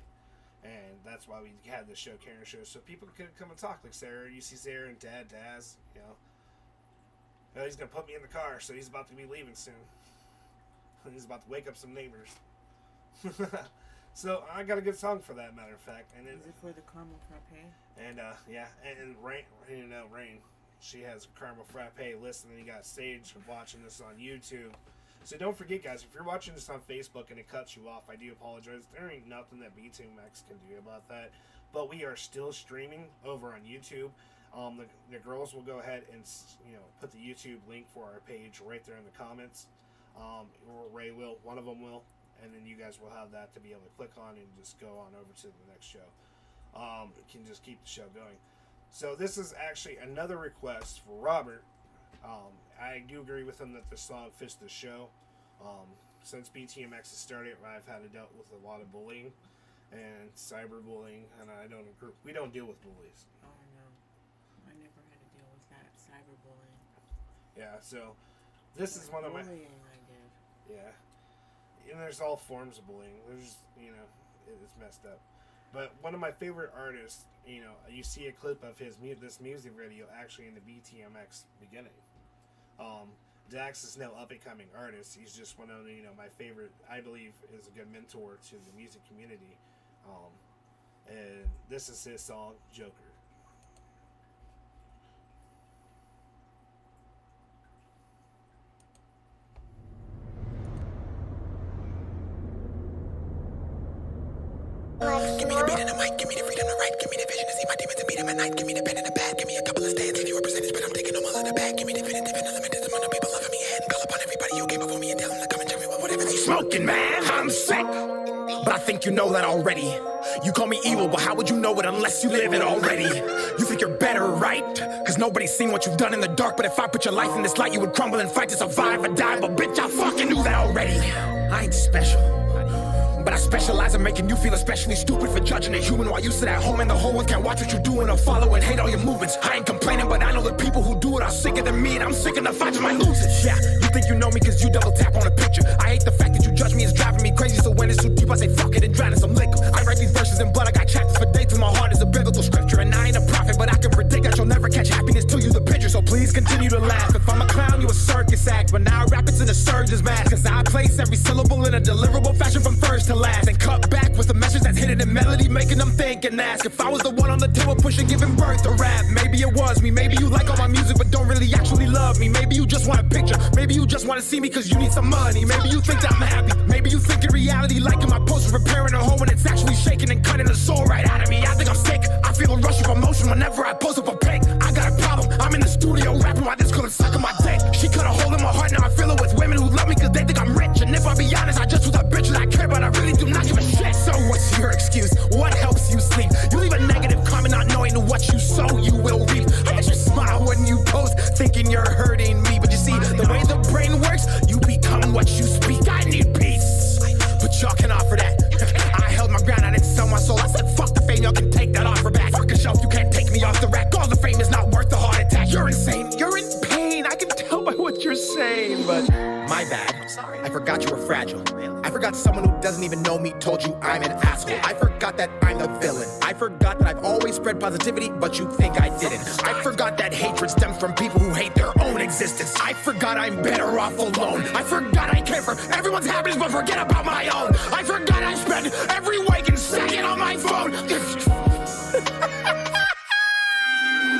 and that's why we had this show, Karen Show, so people could come and talk. Like Sarah, you see Sarah and Dad, Daz, Oh, he's going to put me in the car, so he's about to be leaving soon. He's about to wake up some neighbors. So, I got a good song for that, matter of fact. And Is it for the caramel frappe? And, and Rain, Rain, she has a caramel frappe listening. You got Sage watching this on YouTube. So don't forget, guys, if you're watching this on Facebook and it cuts you off, I do apologize. There ain't nothing that BTMX can do about that. But we are still streaming over on YouTube. The girls will go ahead and, put the YouTube link for our page right there in the comments. Or Ray will, one of them will. And then you guys will have that to be able to click on and just go on over to the next show. It can just keep the show going. So this is actually another request for Robert. I do agree with him that the song fits the show. Since BTMX has started, I've had to deal with a lot of bullying and cyberbullying, and we don't deal with bullies. Oh no, I never had to deal with that cyberbullying. Yeah, so this is one of my bullying. I did. Yeah. And there's all forms of bullying. There's, it's messed up. But one of my favorite artists, you see a clip of this music video actually in the BTMX beginning. Dax is no up-and-coming artist. He's just one of the, my favorite, I believe, is a good mentor to the music community. And this is his song, Joker. Give me the beat and the mic, give me the freedom to write, give me the vision to see my demons and beat them at night, give me the pen and the pad, give me a couple of stands, give you a percentage, but I'm taking them all in the bag, give me definitive and unlimited amount of people loving me and call upon everybody who came before me and tell them to come and tell me whatever they Smoking, man, I'm sick. But I think you know that already. You call me evil, but how would you know it unless you live it already? You think you're better, right? Cause nobody's seen what you've done in the dark. But if I put your life in this light, you would crumble and fight to survive or die. But bitch, I fucking knew that already. I ain't special, but I specialize in making you feel especially stupid for judging a human while you sit at home and the whole world can't watch what you're doing or follow and hate all your movements. I ain't complaining, but I know the people who do it are sicker than me, and I'm sick enough fighting my losers. Yeah, you think you know me cause you double tap on a picture. I hate the fact that you judge me, it's driving me crazy, so when it's too deep I say fuck it and drown in some liquor. I write these verses in blood, I got chapters for dates and my heart is a biblical scripture. And I ain't a prophet, but I can predict that you'll never catch happiness till you the picture. So please continue to laugh. If I'm a clown, you a circus act, but now rap it's in a surgeon's mask. Cause I place every syllable in a deliverable fashion from first to last, and cut back with a message that's hidden in melody, making them think and ask if I was the one on the table pushing, giving birth to rap. Maybe it was me, maybe you like all my music but don't really actually love me. Maybe you just want a picture, maybe you just want to see me cause you need some money. Maybe you think that I'm happy, maybe you think in reality liking my post is repairing a hole when it's actually shaking and cutting the soul right out of me. I think I'm sick, I feel a rush of emotion whenever I post up a pic. I got a problem, I'm in the studio rapping while this girl is sucking my dick. She cut a hole in my heart, now I fill it with women who love me cause they think I'm rich. And if I be honest, I just was a bitch that I care, but I really do not give a shit. So what's your excuse? What helps you sleep? You leave a negative comment not knowing what you sow you will reap. I bet you smile when you post thinking you're hurting me, but you see the way the brain works, you become what you speak. I need peace, but y'all can offer that. I held my ground, I didn't sell my soul. I said fuck the fame, y'all can take that offer back. Fuck a shelf, you can't take me off the rack. All the fame is not worth the heart attack. You're insane, you're in pain, I can tell by what you're saying. But my bad, I forgot you were fragile. I forgot someone who doesn't even know me told you I'm an asshole. I forgot that I'm the villain. I forgot that I've always spread positivity, but you think I didn't. I forgot that hatred stems from people who hate their own existence. I forgot I'm better off alone. I forgot I care for everyone's happiness, but forget about my own. I forgot I spend every waking second on my phone.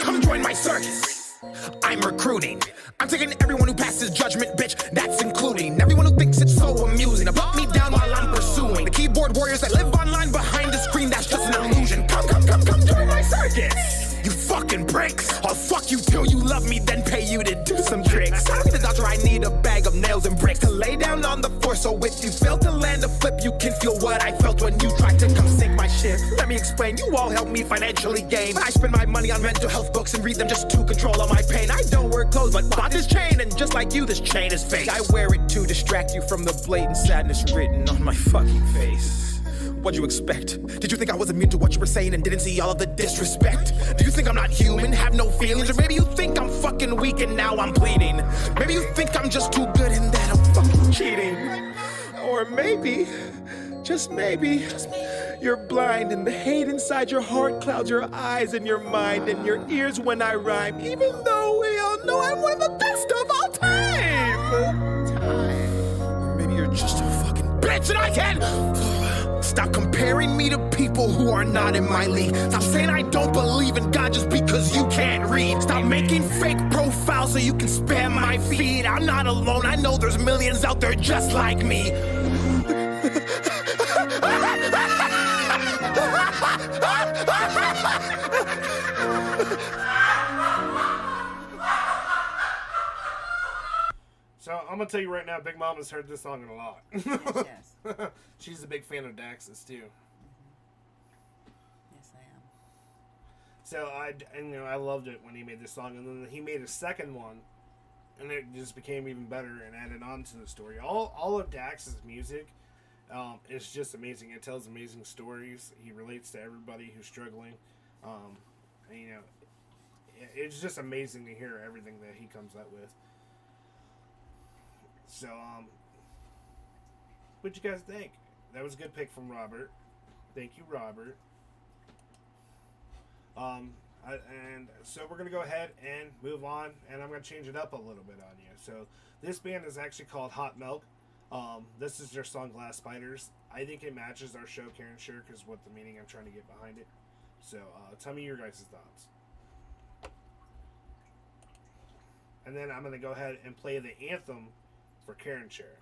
Come join my circus. I'm recruiting. I'm taking everyone who passes judgment, bitch, that's including everyone who thinks it's so amusing to put me down while I'm pursuing the keyboard warriors that live online behind the screen. That's just an illusion. Come join my circus. You fucking pricks. I'll fuck you till you love me, then pay you to do some tricks. I don't need a doctor, I need a bag of nails and bricks to lay down on the floor. So if you fail to land a flip, you can feel what I felt when you tried to come sink my ship. Let me explain, you all help me financially gain. I spend my money on mental health books and read them just to control all my pain. I don't wear clothes, but bought this chain, and just like you, this chain is fake. I wear it to distract you from the blatant sadness written on my fucking face. What'd you expect? Did you think I was immune to what you were saying and didn't see all of the disrespect? Do you think I'm not human, have no feelings? Or maybe you think I'm fucking weak and now I'm pleading? Maybe you think I'm just too good and that I'm fucking cheating? Or maybe, just maybe, you're blind and the hate inside your heart clouds your eyes and your mind and your ears when I rhyme, even though we all know I'm one of the best of all time. Maybe you're just a fucking bitch and I can't. Stop comparing me to people who are not in my league. Stop saying I don't believe in God just because you can't read. Stop making fake profiles so you can spam my feed. I'm not alone, I know there's millions out there just like me. So I'm gonna tell you right now, Big Mom has heard this song a lot. Yes. She's a big fan of Dax's too. Yes, I am. So I loved it when he made this song, and then he made a second one, and it just became even better and added on to the story. All of Dax's music is just amazing. It tells amazing stories. He relates to everybody who's struggling. And, it's just amazing to hear everything that he comes up with. So, what'd you guys think? That was a good pick from Robert. Thank you, Robert. And so we're going to go ahead and move on, and I'm going to change it up a little bit on you. So, this band is actually called Hot Milk. This is their song Glass Spiders. I think it matches our show, Karen Sure, because what the meaning I'm trying to get behind it. So, tell me your guys' thoughts. And then I'm going to go ahead and play the anthem for Karen Share.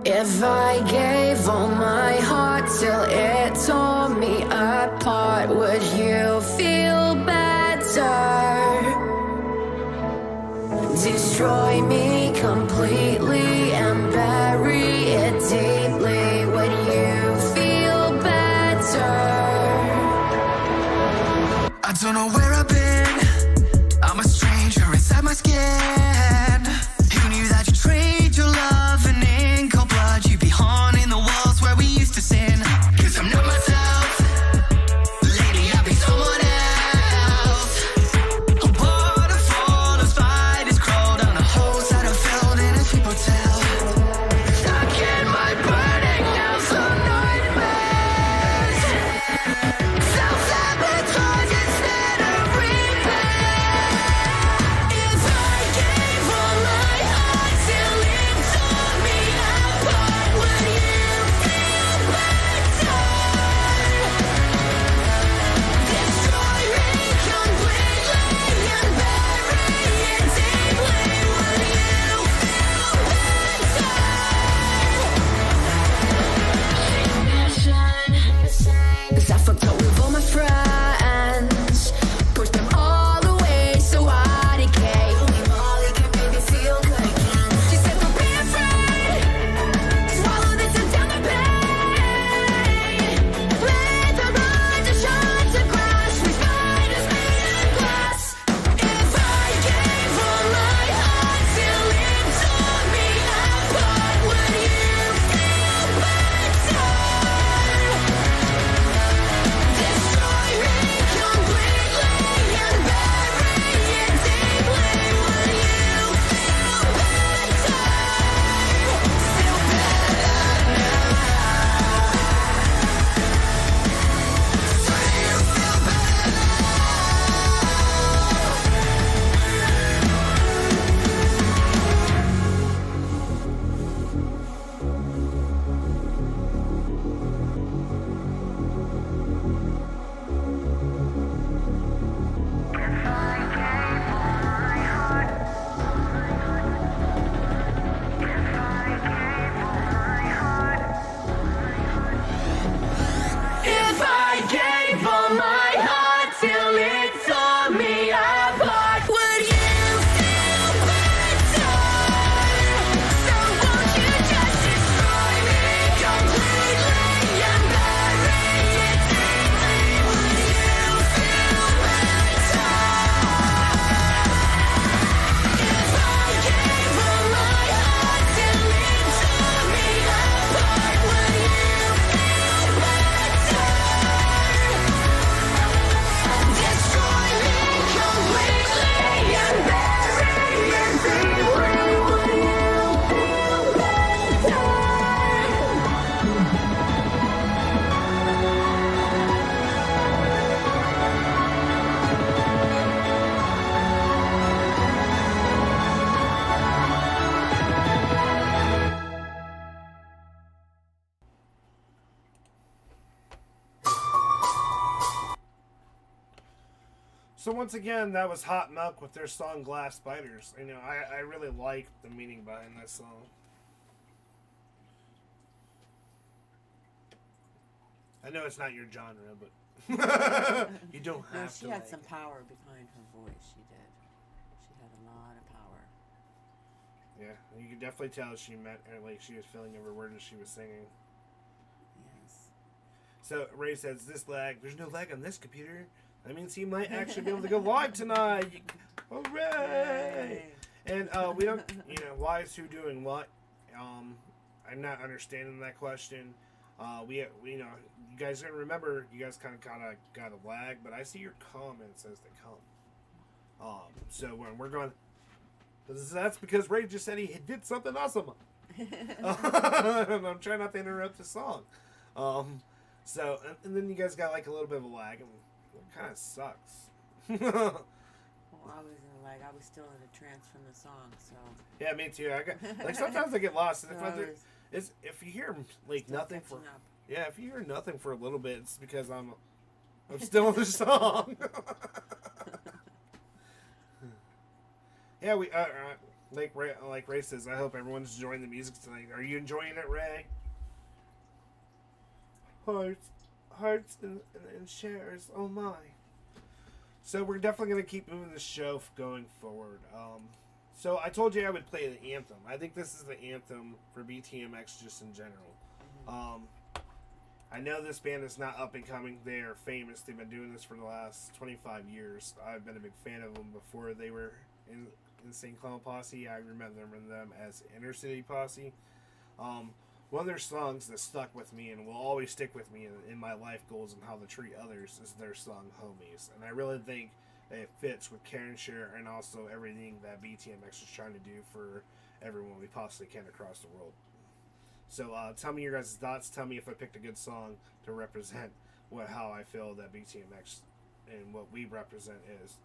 If I gave all my heart till it tore me apart, would you feel better? Destroy me completely and bury it deeply. Would you feel better? I don't know where I've been. I'm a stranger inside my skin. Who knew that you trade your love and in cold blood you'd be haunting the walls where we used to sin? 'Cause I'm not myself. Lately I've been someone else. A waterfall of spiders crawled down the holes that I've filled in a cheap hotel. Stuck in my burning house of nightmares. Self-sabotage instead of So once again, that was Hot Milk with their song Glass Spiders. You know, I really like the meaning behind that song. I know it's not your genre, but you don't have to. She had like some it. power behind her voice. She did. She had a lot of power. Yeah, you can definitely tell she meant, like, she was feeling every word that she was singing. Yes. So Ray says, "This lag. There's no lag on this computer. That means he might actually be able to go live tonight. Hooray!" And we don't, why is who doing what? I'm not understanding that question. We you guys gotta remember, you guys kind of got a lag, but I see your comments as they come. So when we're going, that's because Ray just said he did something awesome. I'm trying not to interrupt the song. So and then you guys got like a little bit of a lag, and it kind of sucks. Well, I was in lag. I was still in a trance from the song, so. Yeah, me too. I got like sometimes I get lost. And So if you hear like nothing for catching up. if you hear nothing for a little bit, it's because I'm still in the song. Yeah, we like Ray says. I hope everyone's enjoying the music tonight. Are you enjoying it, Ray? Hearts and shares. Oh my. So we're definitely gonna keep moving the show going forward. So I told you I would play the anthem. I think this is the anthem for BTMX just in general. I know this band is not up and coming. They are famous. They've been doing this for the last 25 years. I've been a big fan of them before they were in St. Clown Posse. I remember them as Inner City Posse. One of their songs that stuck with me and will always stick with me in my life goals and how to treat others is their song Homies. And I really think it fits with care and share and also everything that BTMX is trying to do for everyone we possibly can across the world. So tell me your guys' thoughts. Tell me if I picked a good song to represent how I feel that BTMX and what we represent is.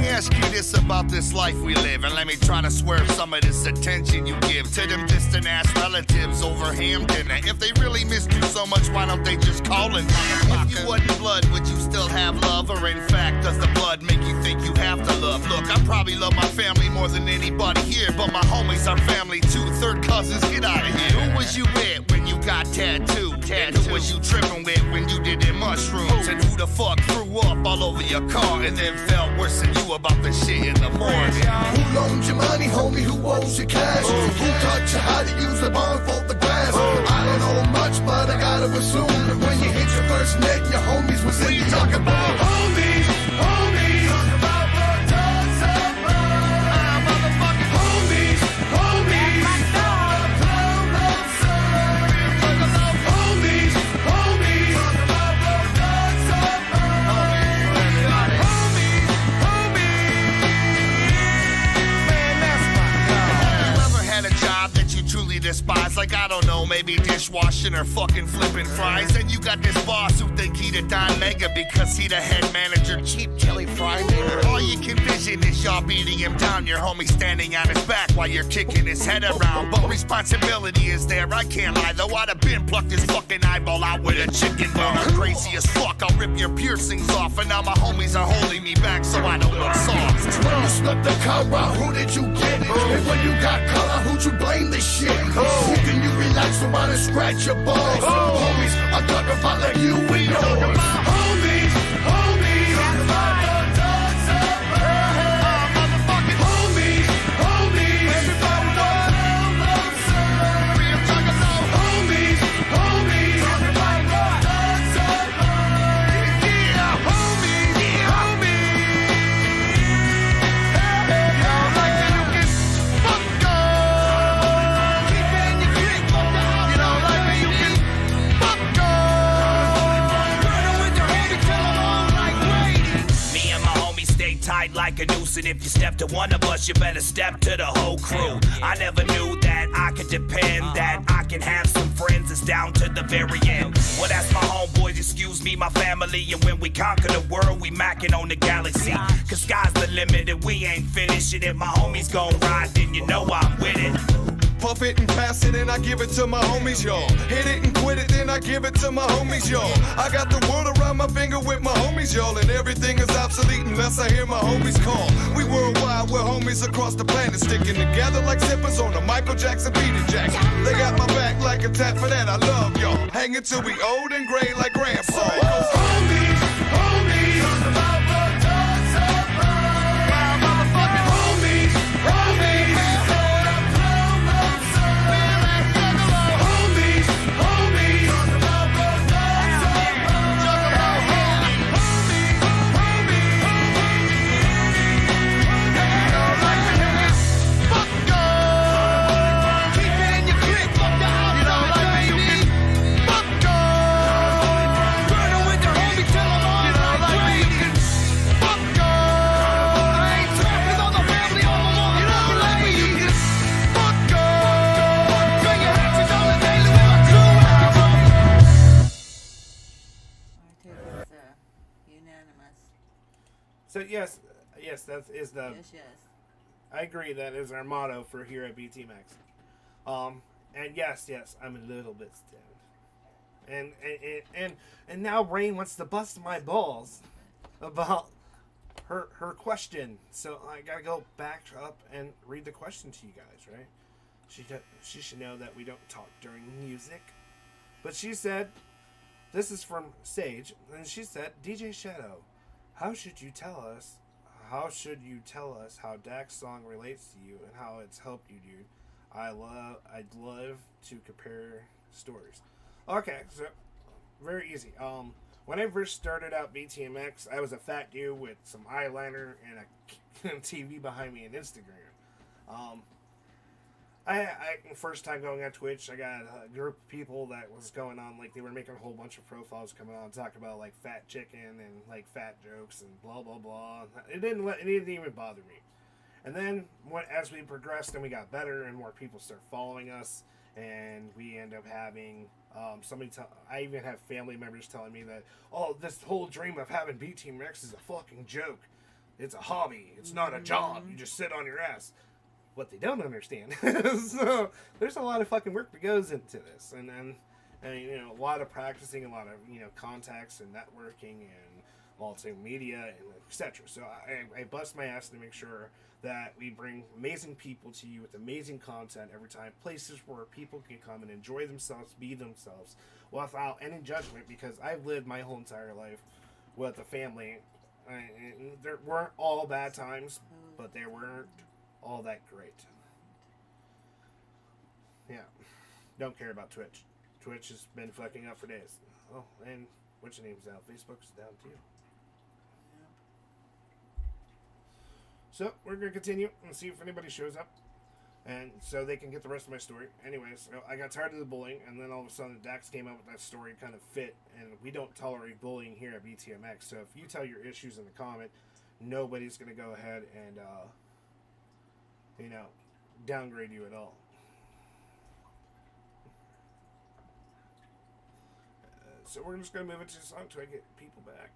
Ask you this about this life we live, and let me try to swerve some of this attention you give to them distant ass relatives over ham dinner. If they really missed you so much, why don't they just call and if you wasn't blood, would you still have love? Or in fact, does the blood make you think you have to love? Look, I probably love my family more than anybody here, but my homies are family too. Third cousins, get out of here. Who was you with when you got tattooed? And who was you tripping with when you did them mushrooms? And who the fuck threw up all over your car and then felt worse than you about the shit in the morning? Who loaned you money, homie? Who owes you cash? Who taught you how to use the barn for the grass? I don't know much, but I gotta assume that when you hit your first net, your homies was in. You talk about homies, homies. Talk about blood, dogs, and blood. Motherfucking homies, homies. My dog, homies, homies. Talk about blood, dogs, and blood. Homies, homies. You ever had a job that you truly despise? Like, I don't know, maybe dishwashing or fucking flipping fries. And you got this boss who think he the Don Mega because he the head manager, cheap Kelly Fry nigga. All you can vision is y'all beating him down, your homie standing on his back while you're kicking his head around. But responsibility is there, I can't lie though. I'd have been plucked his fucking eyeball out with a chicken bone. I'm crazy as fuck, I'll rip your piercings off. And now my homies are holding me back so I don't look soft. When you snuck the car out, who did you get it? And when you got color, who'd you blame this shit? Can you relax so I don't scratch your balls? Homies, I'm talking about like you and yours. Homies, homies. Talk about the dogs and birds. Motherfucking homies, homies. Everybody knows them. We are talking about homies, homies. Talk about the dogs and birds. Yeah, homies, homies. Y'all like that you can fuck up. Keeping your click on down. You know, like that you can fuck up. Right with your homie, tell them all like Brady. Me and my homies stay tight like a noose, and if you step to one of us, you better step to the whole crew. I never knew that I could It depends that I can have some friends that's down to the very end. Well, that's my homeboys, excuse me, my family. And when we conquer the world, we macking on the galaxy. Cause sky's the limit and we ain't finishing it. My homies gon' ride, then you know I'm with it. Puff it and pass it and I give it to my homies, y'all. Hit it and quit it, then I give it to my homies, y'all. I got the world around my finger with my homies, y'all. And everything is obsolete unless I hear my homies call. We worldwide, we're homies across the planet. Sticking together like zippers on a Michael Jackson Peter Jackson. They got my back like a tap for that, I love y'all. Hanging till we old and gray like grandpa. Homies, homies, talk about the dogs of love. My motherfucking homies, homies. So yes, that is the. Yes. I agree. That is our motto for here at BTMX. And yes, I'm a little bit stoned. And now Rain wants to bust my balls about her question. So I gotta go back up and read the question to you guys, right? She should know that we don't talk during music. But she said, this is from Sage, and she said, DJ Shadow, how should you tell us how Dak's song relates to you and how it's helped you, dude? I'd love to compare stories. Okay, so very easy. When I first started out BTMX, I was a fat dude with some eyeliner and a TV behind me and Instagram. I first time going on Twitch, I got a group of people that was going on, like, they were making a whole bunch of profiles coming on, talking about, like, fat chicken and, like, fat jokes and blah, blah, blah. It didn't even bother me. And then, as we progressed and we got better and more people start following us, and we end up having, I even have family members telling me that, oh, this whole dream of having BTMX is a fucking joke. It's a hobby. It's not a job. You just sit on your ass. What they don't understand. So there's a lot of fucking work that goes into this, and you know, a lot of practicing, a lot of, you know, contacts and networking and multimedia and etc. So I bust my ass to make sure that we bring amazing people to you with amazing content every time, places where people can come and enjoy themselves, be themselves without any judgment, because I've lived my whole entire life with a family, and there weren't all bad times, but there weren't all that great. Yeah. Don't care about Twitch. Twitch has been fucking up for days. Oh, and what's your name's out? Facebook's down too. So, we're going to continue and see if anybody shows up. And so they can get the rest of my story. Anyways, so I got tired of the bullying, and then all of a sudden Dax came up with that story kind of fit, and we don't tolerate bullying here at BTMX. So if you tell your issues in the comment, nobody's going to go ahead and, you know, downgrade you at all. So we're just going to move into the song until I get people back.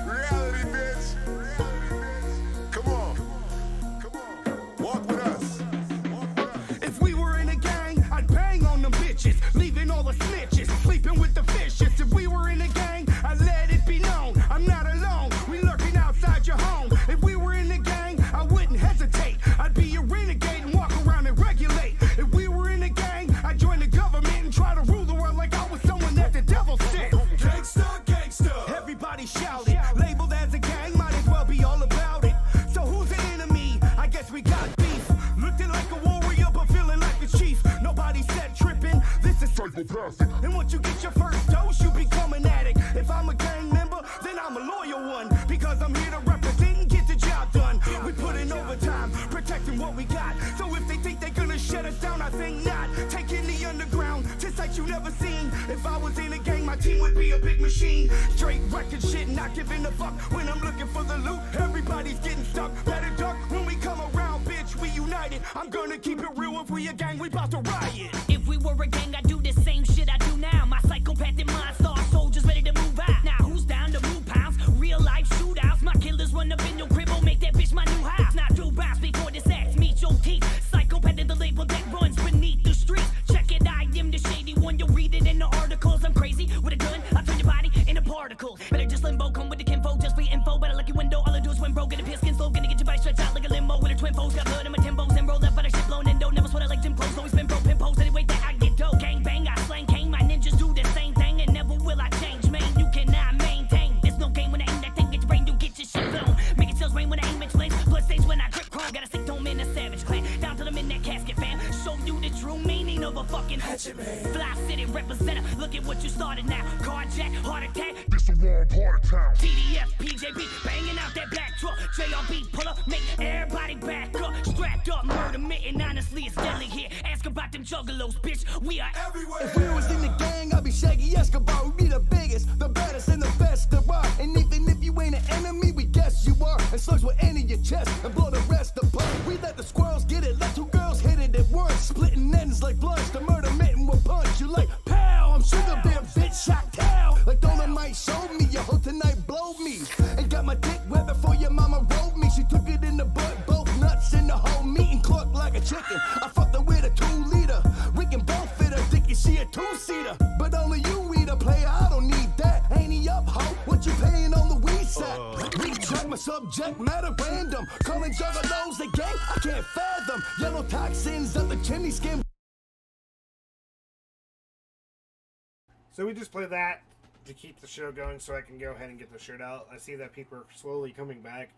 Reality, bitch. Come on. Walk with us. If we were in a gang, I'd bang on them bitches, leaving all the snitches, sleeping with the fishes. If we were in a gang, I'd let it be known I'm not alone. We lurking outside your home. If we psychopathic. And once you get your first dose, you become an addict. If I'm a gang member, then I'm a loyal one. Because I'm here to represent and get the job done. We put in overtime, protecting what we got. So if they think they're gonna shut us down, I think not. Taking the underground to sights you never seen. If I was in a gang, my team would be a big machine. Straight record shit, not giving a fuck. When I'm looking for the loot, everybody's getting stuck. Better duck when we come around, bitch, we united. I'm gonna keep it real. If we a gang, we bout to riot. If we were a gang, I'd do the same shit I do now. My psychopathic mind star soldiers ready to move out. Now who's down to move pounds? Real life shootouts. My killers run up in your crib, make that bitch my new house. Now do bounce before this axe meet your teeth. Psychopath is the label that runs beneath the streets. Check it, I am the shady one. You'll read it in the articles. I'm crazy with a gun. I turn your body into particles. Better just limbo, come with the kinfo, just for info. Better lucky window. All I do is swim broke. Get a piss skin slow. Gonna get your body stretched out like a limo. With her twin foes, got blood in my timbos and roll up by the shit blown endo. Never sweat like Jim clothes. Always been pro pimpos. Anyway that I get dope. Gang bang, I slang king. My ninjas do the same thing and never will I change. Man, you cannot maintain. There's no game when I aim that thing. Get your brain, you get your shit blown. Make it sales rain when I aim at lanes. Blood stains when I grip chrome. Gotta stick dome in a savage clan. Down till I'm in that casket, fam. Show you the true meaning of a fucking hatchet man. Fly city representative. Look at what you started now. Carjack, heart attack. This a warm part of town. TDF, PJB, banging out that black truck. JRB, pull up, make everybody back up. Strapped up, murder mitten, honestly, it's deadly here. Ask about them juggalos, bitch, we are everywhere. If we was in the gang, I'd be Shaggy Escobar. We'd be the biggest, the baddest, and the best there are. And even if you ain't an enemy, we guess you are. And slugs will end in your chest and blow the rest apart. We let the squirrels get it, let two girls hit it at once. Splitting ends like blunts, the murder mitten will punch you like pow. I'm sugar bear, bitch, shot cow. Like Dolomite showed me, your hoe tonight blowed me. And got my dick wet before your mama rolled me. She took it in the butt, both nuts in the whole meat and clucked like a chicken. I fucked her with a 2-liter. We can both fit her dick and she a 2-seater. But only you eat a player, I don't need that. Ain't he up, ho? What you paying on the weed set? Recheck my subject matter random. Calling juggalos a gang, I can't fathom. Yellow toxins up the chimney skin. So we just play that to keep the show going so I can go ahead and get the shirt out. I see that people are slowly coming back.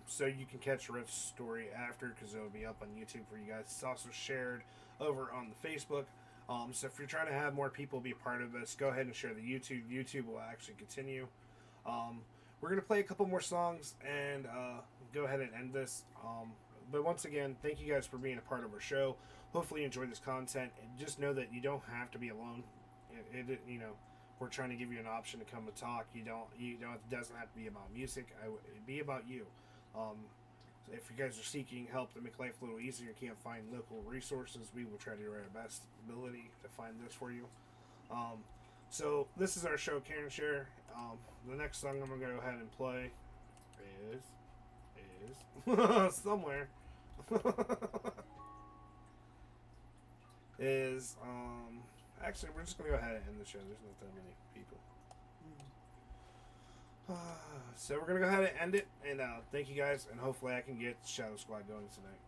So you can catch Riff's story after because it'll be up on YouTube for you guys. It's also shared over on the Facebook. So if you're trying to have more people be a part of this, go ahead and share the YouTube. YouTube will actually continue. We're going to play a couple more songs and go ahead and end this. But once again, thank you guys for being a part of our show. Hopefully you enjoy this content. And just know that you don't have to be alone. You know, we're trying to give you an option to come and talk. You don't. It doesn't have to be about music. It'd be about you. If you guys are seeking help to make life a little easier, can't find local resources, we will try to do our best ability to find this for you. So this is our show, Karen Share. The next song I'm gonna go ahead and play is somewhere is actually we're just gonna go ahead and end the show. There's not that many people. So we're gonna go ahead and end it, and thank you guys, and hopefully I can get Shadow Squad going tonight.